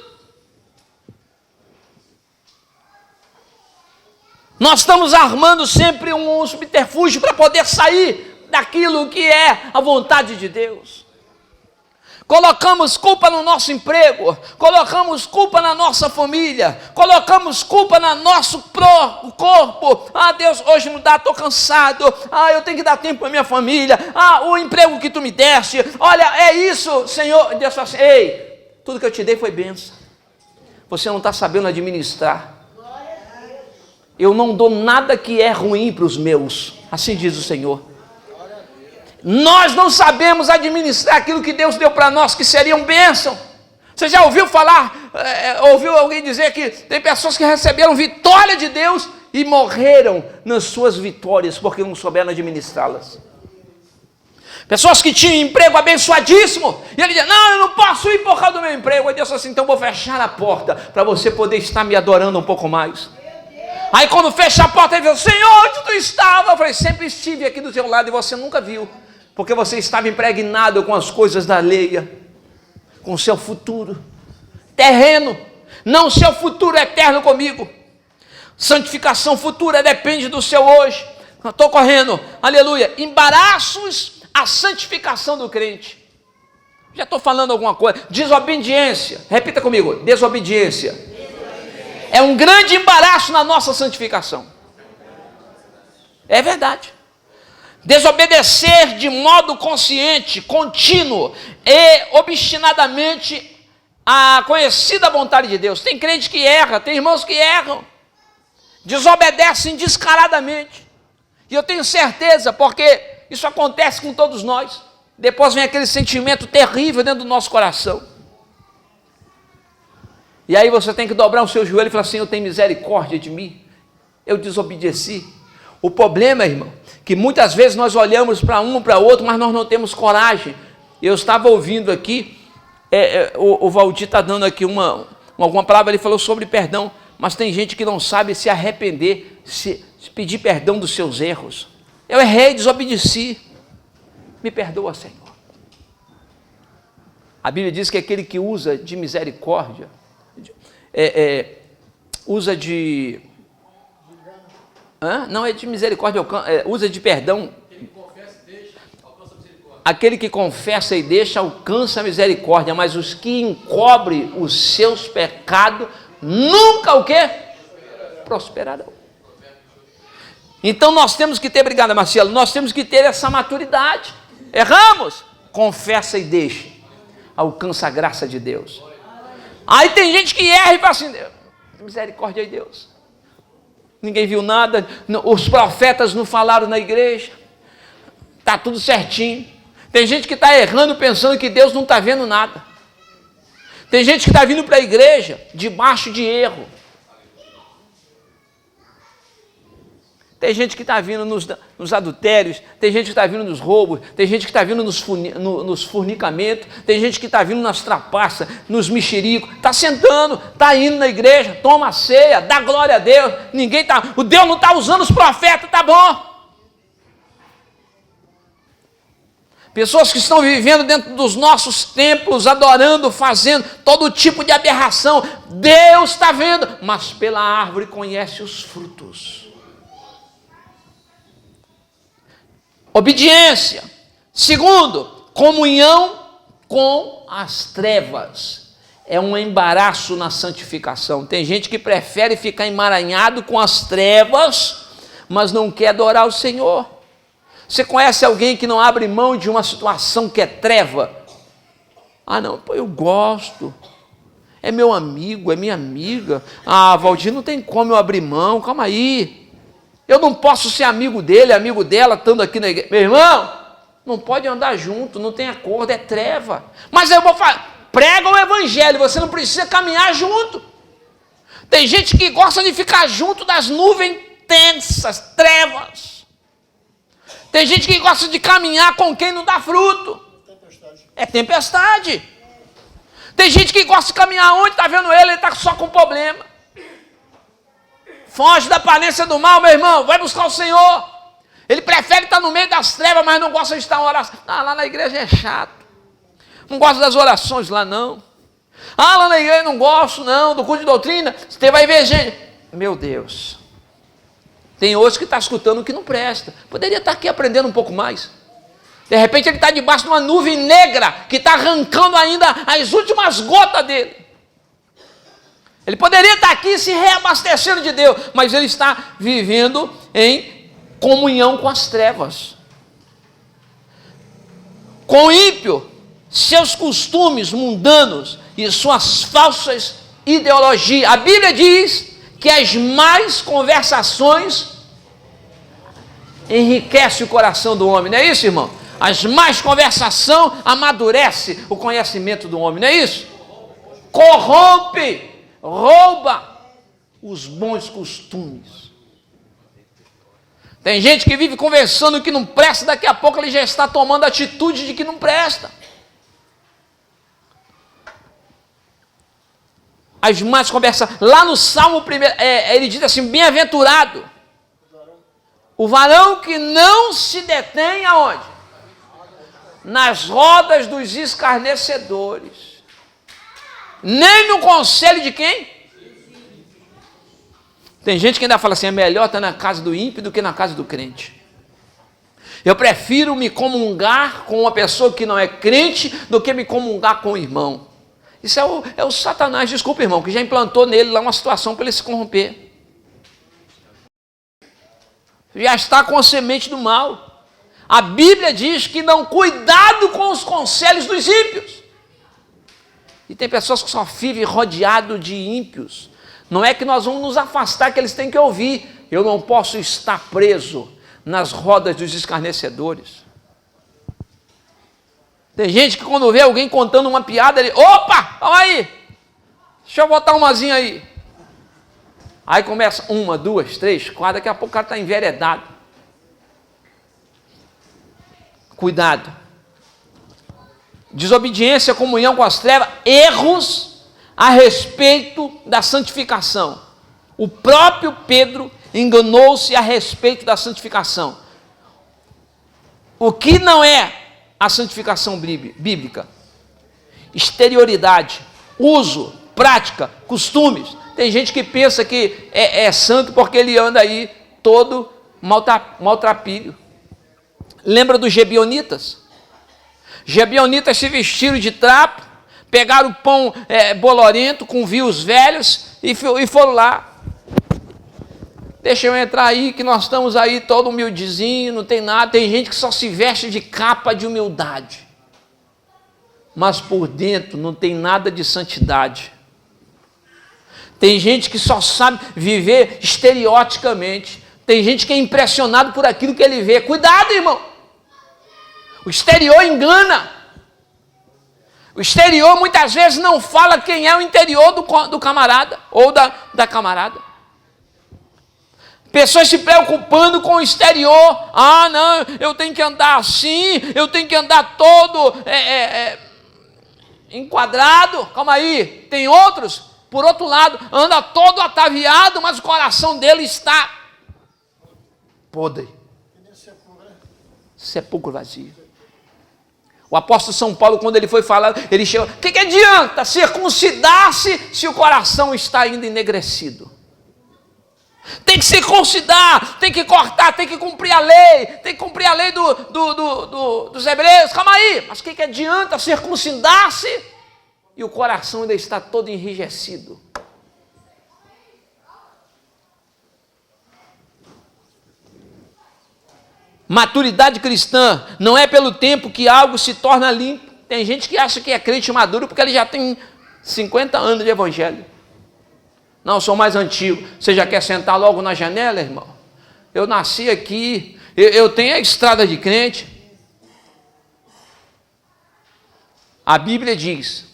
Nós estamos armando sempre um subterfúgio para poder sair daquilo que é a vontade de Deus. Colocamos culpa no nosso emprego, colocamos culpa na nossa família, colocamos culpa no nosso corpo. Ah, Deus, hoje não dá, estou cansado. Ah, eu tenho que dar tempo para minha família. Ah, o emprego que tu me deste. Olha, é isso, Senhor. Deus fala assim, ei, tudo que eu te dei foi bênção. Você não está sabendo administrar. Eu não dou nada que é ruim para os meus, assim diz o Senhor. Nós não sabemos administrar aquilo que Deus deu para nós, que seria um bênção. Você já ouviu falar, ouviu alguém dizer que tem pessoas que receberam vitória de Deus e morreram nas suas vitórias, porque não souberam administrá-las. Pessoas que tinham emprego abençoadíssimo, e ele dizia, não, eu não posso ir por causa do meu emprego. Aí Deus falou assim, então vou fechar a porta, para você poder estar me adorando um pouco mais. Aí quando fecha a porta, ele falou, Senhor, onde tu estava? Eu falei, sempre estive aqui do teu lado e você nunca viu, porque você estava impregnado com as coisas da alheia, com o seu futuro terreno, não o seu futuro eterno comigo. Santificação futura depende do seu hoje. Estou correndo, aleluia. Embaraços à santificação do crente. Já estou falando alguma coisa. Desobediência, repita comigo, desobediência. É um grande embaraço na nossa santificação. É verdade. Desobedecer de modo consciente, contínuo e obstinadamente a conhecida vontade de Deus. Tem crente que erra, tem irmãos que erram, desobedecem descaradamente. E eu tenho certeza, porque isso acontece com todos nós. Depois vem aquele sentimento terrível dentro do nosso coração. E aí você tem que dobrar o seu joelho e falar, Senhor, tem misericórdia de mim. Eu desobedeci. O problema, irmão, que muitas vezes nós olhamos para um, para outro, mas nós não temos coragem. Eu estava ouvindo aqui, o Valdir está dando aqui alguma palavra, ele falou sobre perdão, mas tem gente que não sabe se arrepender, se pedir perdão dos seus erros. Eu errei, desobedeci. Me perdoa, Senhor. A Bíblia diz que aquele que usa de misericórdia, usa de... Não é de misericórdia, usa de perdão. Aquele que confessa e deixa alcança a misericórdia, mas os que encobrem os seus pecados nunca o quê? Prosperarão. Então nós temos que ter, obrigado Marcelo, nós temos que ter essa maturidade. Erramos, confessa e deixa, alcança a graça de Deus. Aí tem gente que erra e fala assim, misericórdia de Deus. Ninguém viu nada, os profetas não falaram na igreja, está tudo certinho. Tem gente que está errando pensando que Deus não está vendo nada. Tem gente que está vindo para a igreja debaixo de erro. Tem gente que está vindo nos adultérios, tem gente que está vindo nos roubos, tem gente que está vindo nos fornicamentos, tem gente que está vindo nas trapaças, nos mexericos, está sentando, está indo na igreja, toma a ceia, dá glória a Deus, o Deus não está usando os profetas, tá bom. Pessoas que estão vivendo dentro dos nossos templos, adorando, fazendo todo tipo de aberração, Deus está vendo, mas pela árvore conhece os frutos. Obediência. Segundo, comunhão com as trevas. É um embaraço na santificação. Tem gente que prefere ficar emaranhado com as trevas, mas não quer adorar o Senhor. Você conhece alguém que não abre mão de uma situação que é treva? Não, eu gosto. É meu amigo, é minha amiga. Valdir, não tem como eu abrir mão, calma aí. Eu não posso ser amigo dele, amigo dela, estando aqui na igreja. Meu irmão, não pode andar junto, não tem acordo, é treva. Mas eu vou falar, prega o evangelho, você não precisa caminhar junto. Tem gente que gosta de ficar junto das nuvens tensas, trevas. Tem gente que gosta de caminhar com quem não dá fruto. É tempestade. Tem gente que gosta de caminhar onde está vendo ele está só com problema. Foge da aparência do mal, meu irmão, vai buscar o Senhor. Ele prefere estar no meio das trevas, mas não gosta de estar em oração. Lá na igreja é chato. Não gosto das orações lá não. Lá na igreja não gosto não, do culto de doutrina. Você vai ver gente. Meu Deus. Tem outros que está escutando o que não presta. Poderia estar aqui aprendendo um pouco mais. De repente ele está debaixo de uma nuvem negra que está arrancando ainda as últimas gotas dele. Ele poderia estar aqui se reabastecendo de Deus, mas ele está vivendo em comunhão com as trevas. Com o ímpio, seus costumes mundanos e suas falsas ideologias. A Bíblia diz que as más conversações enriquecem o coração do homem, não é isso, irmão? As más conversações amadurece o conhecimento do homem, não é isso? Corrompe, rouba os bons costumes. Tem gente que vive conversando que não presta, daqui a pouco ele já está tomando atitude de que não presta. As más conversas, lá no Salmo 1, ele diz assim, bem-aventurado o varão que não se detém aonde? Nas rodas dos escarnecedores. Nem no conselho de quem? Tem gente que ainda fala assim, é melhor estar na casa do ímpio do que na casa do crente. Eu prefiro me comungar com uma pessoa que não é crente do que me comungar com o irmão. Isso é o Satanás, desculpa irmão, que já implantou nele lá uma situação para ele se corromper. Já está com a semente do mal. A Bíblia diz que não, cuidado com os conselhos dos ímpios. E tem pessoas que só vivem rodeado de ímpios. Não é que nós vamos nos afastar, que eles têm que ouvir. Eu não posso estar preso nas rodas dos escarnecedores. Tem gente que quando vê alguém contando uma piada, ele, opa, calma aí, deixa eu botar umazinha aí. Aí começa 1, 2, 3, 4, daqui a pouco o cara está enveredado. Cuidado. Desobediência, comunhão com as trevas, erros a respeito da santificação. O próprio Pedro enganou-se a respeito da santificação. O que não é a santificação bíblica? exterioridade, uso, prática, costumes. Tem gente que pensa que é santo porque ele anda aí todo maltrapilho. Lembra dos Gebionitas? Gebionitas se vestiram de trapo, pegaram o pão bolorento com vinhos velhos e foram lá. Deixa eu entrar aí, que nós estamos aí todo humildezinho, não tem nada. Tem gente que só se veste de capa de humildade, mas por dentro não tem nada de santidade. Tem gente que só sabe viver estereoticamente. Tem gente que é impressionado por aquilo que ele vê. Cuidado, irmão. O exterior engana. O exterior muitas vezes não fala quem é o interior do camarada ou da camarada. Pessoas se preocupando com o exterior. Ah, não, eu tenho que andar assim, eu tenho que andar todo enquadrado. Calma aí, tem outros, por outro lado, anda todo ataviado, mas o coração dele está podre. Sepulcro vazio. O apóstolo São Paulo, quando ele foi falar, ele chegou, o que adianta circuncidar-se se o coração está ainda enegrecido? Tem que circuncidar, tem que cortar, tem que cumprir a lei, tem que cumprir a lei dos hebreus. Calma aí, mas o que adianta circuncidar-se e o coração ainda está todo enrijecido? Maturidade cristã não é pelo tempo que algo se torna limpo. Tem gente que acha que é crente maduro porque ele já tem 50 anos de evangelho. Não, eu sou mais antigo. Você já quer sentar logo na janela, irmão? Eu nasci aqui, eu tenho a estrada de crente. A Bíblia diz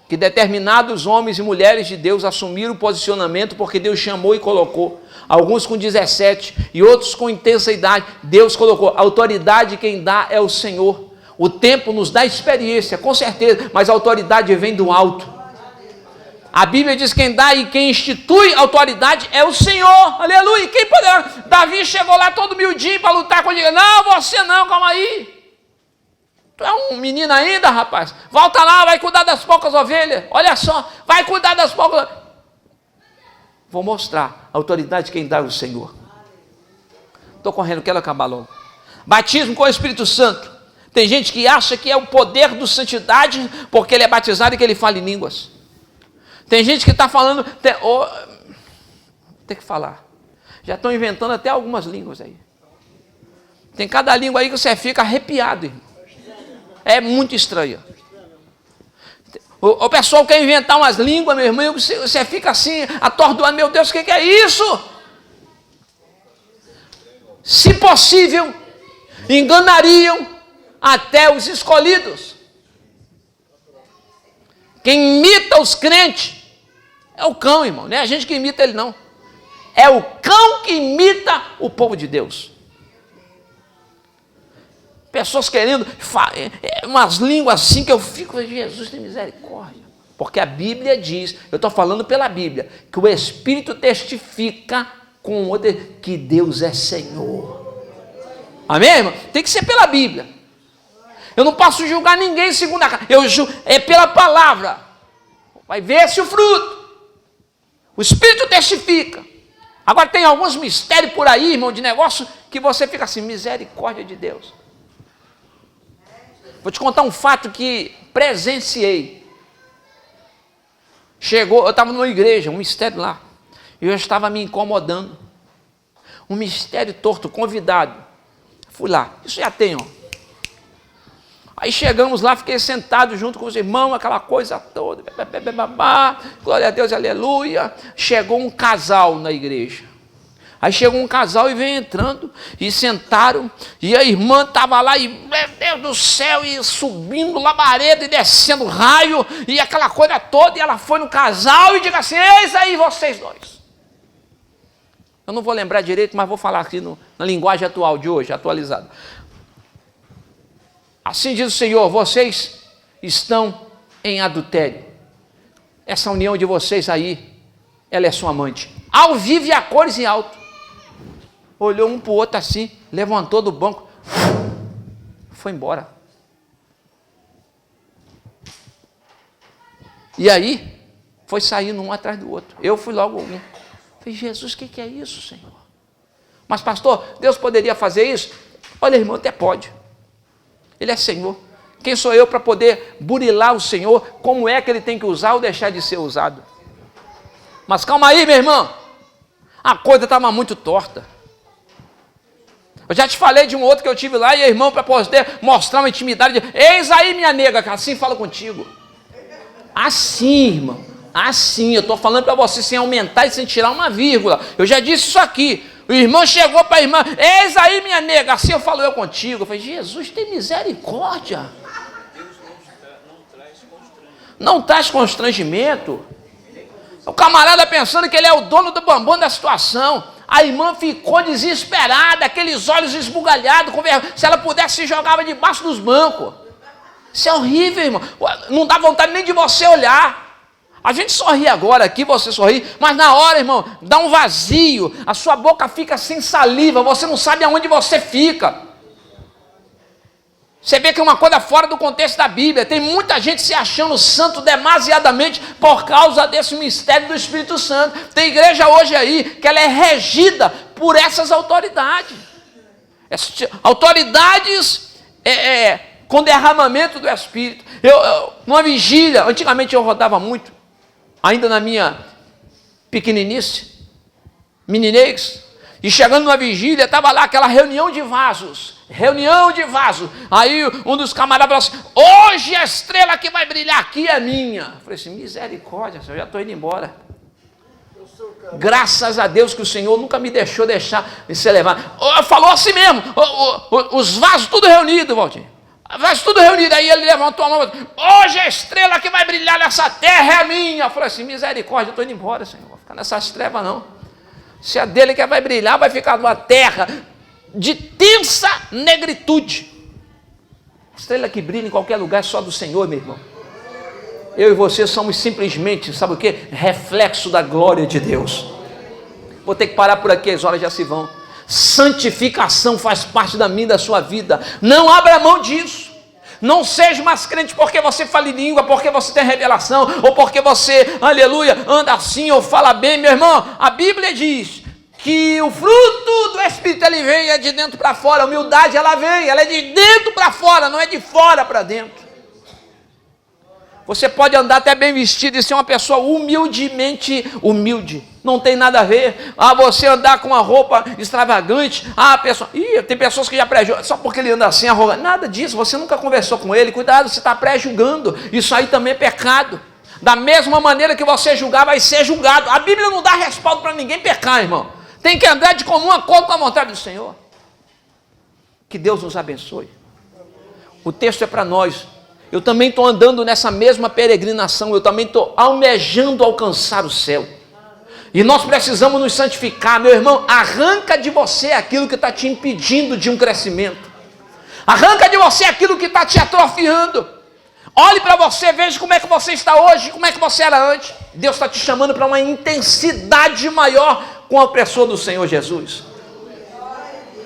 que determinados homens e mulheres de Deus assumiram o posicionamento porque Deus chamou e colocou. Alguns com 17 e outros com intensa idade. Deus colocou. A autoridade quem dá é o Senhor. O tempo nos dá experiência, com certeza, mas a autoridade vem do alto. A Bíblia diz que quem dá e quem institui a autoridade é o Senhor. Aleluia. Quem poderá? Davi chegou lá todo miudinho para lutar com ele. Não, você não, calma aí. Tu é um menino ainda, rapaz. Volta lá, vai cuidar das poucas ovelhas. Olha só, vai cuidar das poucas. Vou mostrar. A autoridade quem dá é o Senhor. Estou correndo, quero acabar logo. Batismo com o Espírito Santo. Tem gente que acha que é o poder do santidade porque ele é batizado e que ele fala em línguas. Tem gente que está falando... Tem que falar. Já estão inventando até algumas línguas aí. Tem cada língua aí que você fica arrepiado, irmão. É muito estranho. O pessoal quer inventar umas línguas, meu irmão, você fica assim, atordoado. Meu Deus, o que é isso? Se possível, enganariam até os escolhidos. Quem imita os crentes é o cão, irmão. Não é a gente que imita ele, não. É o cão que imita o povo de Deus. Pessoas querendo umas línguas assim que eu fico, Jesus tem misericórdia. Porque a Bíblia diz, eu estou falando pela Bíblia, que o Espírito testifica com o outro que Deus é Senhor. Amém, irmão? Tem que ser pela Bíblia. Eu não posso julgar ninguém segundo a carne. É pela palavra. Vai ver-se o fruto. O Espírito testifica. Agora tem alguns mistérios por aí, irmão, de negócio, que você fica assim, misericórdia de Deus. Vou te contar um fato que presenciei. Eu estava numa igreja, um mistério lá. E eu estava me incomodando. Um mistério torto, convidado. Fui lá, isso já tem, ó. Aí chegamos lá, fiquei sentado junto com os irmãos, aquela coisa toda. Glória a Deus, aleluia. Chegou um casal na igreja. Aí chegou um casal e veio entrando, e sentaram, e a irmã estava lá, e meu Deus do céu, e subindo labareda, e descendo raio, e aquela coisa toda, e ela foi no casal, e diga assim, eis aí vocês dois. Eu não vou lembrar direito, mas vou falar aqui na linguagem atual de hoje, atualizada. Assim diz o Senhor, vocês estão em adultério. Essa união de vocês aí, ela é sua amante. Ao vivo e a cores em alto. Olhou um para o outro assim, levantou do banco, foi embora. E aí, foi saindo um atrás do outro. Eu fui logo um. Falei, Jesus, o que é isso, Senhor? Mas, pastor, Deus poderia fazer isso? Olha, irmão, até pode. Ele é Senhor. Quem sou eu para poder burilar o Senhor? Como é que Ele tem que usar ou deixar de ser usado? Mas calma aí, meu irmão. A coisa estava muito torta. Eu já te falei de um outro que eu tive lá, e irmão, para poder mostrar uma intimidade, eis aí minha nega, que assim fala contigo. Assim, irmão, assim, eu estou falando para você sem aumentar e sem tirar uma vírgula. Eu já disse isso aqui. O irmão chegou para a irmã, eis aí minha nega, assim eu falo eu contigo. Eu falei, Jesus, tem misericórdia. Não traz constrangimento. O camarada pensando que ele é o dono do bambam da situação. A irmã ficou desesperada, aqueles olhos esbugalhados, se ela pudesse se jogava debaixo dos bancos. Isso é horrível, irmão. Não dá vontade nem de você olhar. A gente sorri agora aqui, você sorri, mas na hora, irmão, dá um vazio, a sua boca fica sem saliva, você não sabe aonde você fica. Você vê que é uma coisa fora do contexto da Bíblia. Tem muita gente se achando santo demasiadamente por causa desse mistério do Espírito Santo. Tem igreja hoje aí que ela é regida por essas autoridades. Essas autoridades com derramamento do Espírito. Numa vigília, antigamente eu rodava muito, ainda na minha pequeninice, meninez, e chegando numa vigília, estava lá aquela reunião de vasos. Aí um dos camaradas falou assim, hoje a estrela que vai brilhar aqui é minha. Eu falei assim, misericórdia, eu já estou indo embora. Graças a Deus que o Senhor nunca me deixou ser levado. Falou assim mesmo, os vasos tudo reunidos, Valdir. Vasos tudo reunido. Aí ele levantou a mão e falou, hoje a estrela que vai brilhar nessa terra é minha. Eu falei assim, misericórdia, eu estou indo embora, Senhor. Não vou ficar nessas trevas não. Se a dele que vai brilhar, vai ficar numa terra de tensa negritude. A estrela que brilha em qualquer lugar é só do Senhor, meu irmão. Eu e você somos simplesmente, sabe o quê? Reflexo da glória de Deus. Vou ter que parar por aqui, as horas já se vão. Santificação faz parte da minha e da sua vida. Não abra mão disso. Não seja mais crente porque você fala em língua, porque você tem revelação, ou porque você, aleluia, anda assim ou fala bem, meu irmão. A Bíblia diz que o fruto do Espírito ele vem de dentro para fora. A humildade ela vem, ela é de dentro para fora, não é de fora para dentro. Você pode andar até bem vestido e ser uma pessoa humildemente humilde. Não tem nada a ver. Você andar com uma roupa extravagante. Tem pessoas que já prejudicam. Só porque ele anda assim, arrogante. Nada disso. Você nunca conversou com ele. Cuidado, você está pré-julgando. Isso aí também é pecado. Da mesma maneira que você julgar, vai ser julgado. A Bíblia não dá respaldo para ninguém pecar, irmão. Tem que andar de comum acordo com a vontade do Senhor. Que Deus nos abençoe. O texto é para nós. Eu também estou andando nessa mesma peregrinação. Eu também estou almejando alcançar o céu. E nós precisamos nos santificar. Meu irmão, arranca de você aquilo que está te impedindo de um crescimento. Arranca de você aquilo que está te atrofiando. Olhe para você, veja como é que você está hoje, como é que você era antes. Deus está te chamando para uma intensidade maior com a opressor do Senhor Jesus.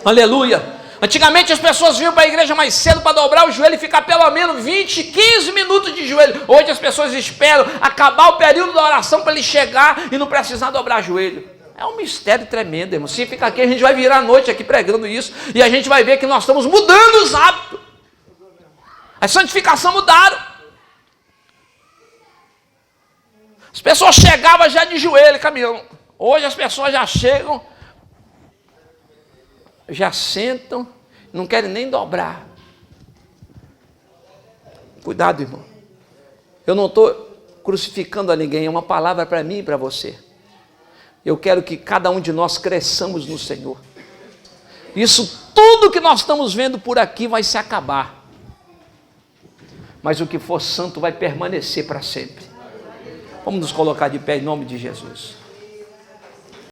Aleluia. Antigamente as pessoas vinham para a igreja mais cedo para dobrar o joelho e ficar pelo menos 20, 15 minutos de joelho. Hoje as pessoas esperam acabar o período da oração para ele chegar e não precisar dobrar joelho. É um mistério tremendo, irmão. Se ficar aqui, a gente vai virar a noite aqui pregando isso e a gente vai ver que nós estamos mudando os hábitos. A santificação mudaram. As pessoas chegavam já de joelho, caminhão. Hoje as pessoas já chegam, já sentam, não querem nem dobrar. Cuidado, irmão. Eu não estou crucificando a ninguém, é uma palavra para mim e para você. Eu quero que cada um de nós cresçamos no Senhor. Isso tudo que nós estamos vendo por aqui vai se acabar. Mas o que for santo vai permanecer para sempre. Vamos nos colocar de pé em nome de Jesus.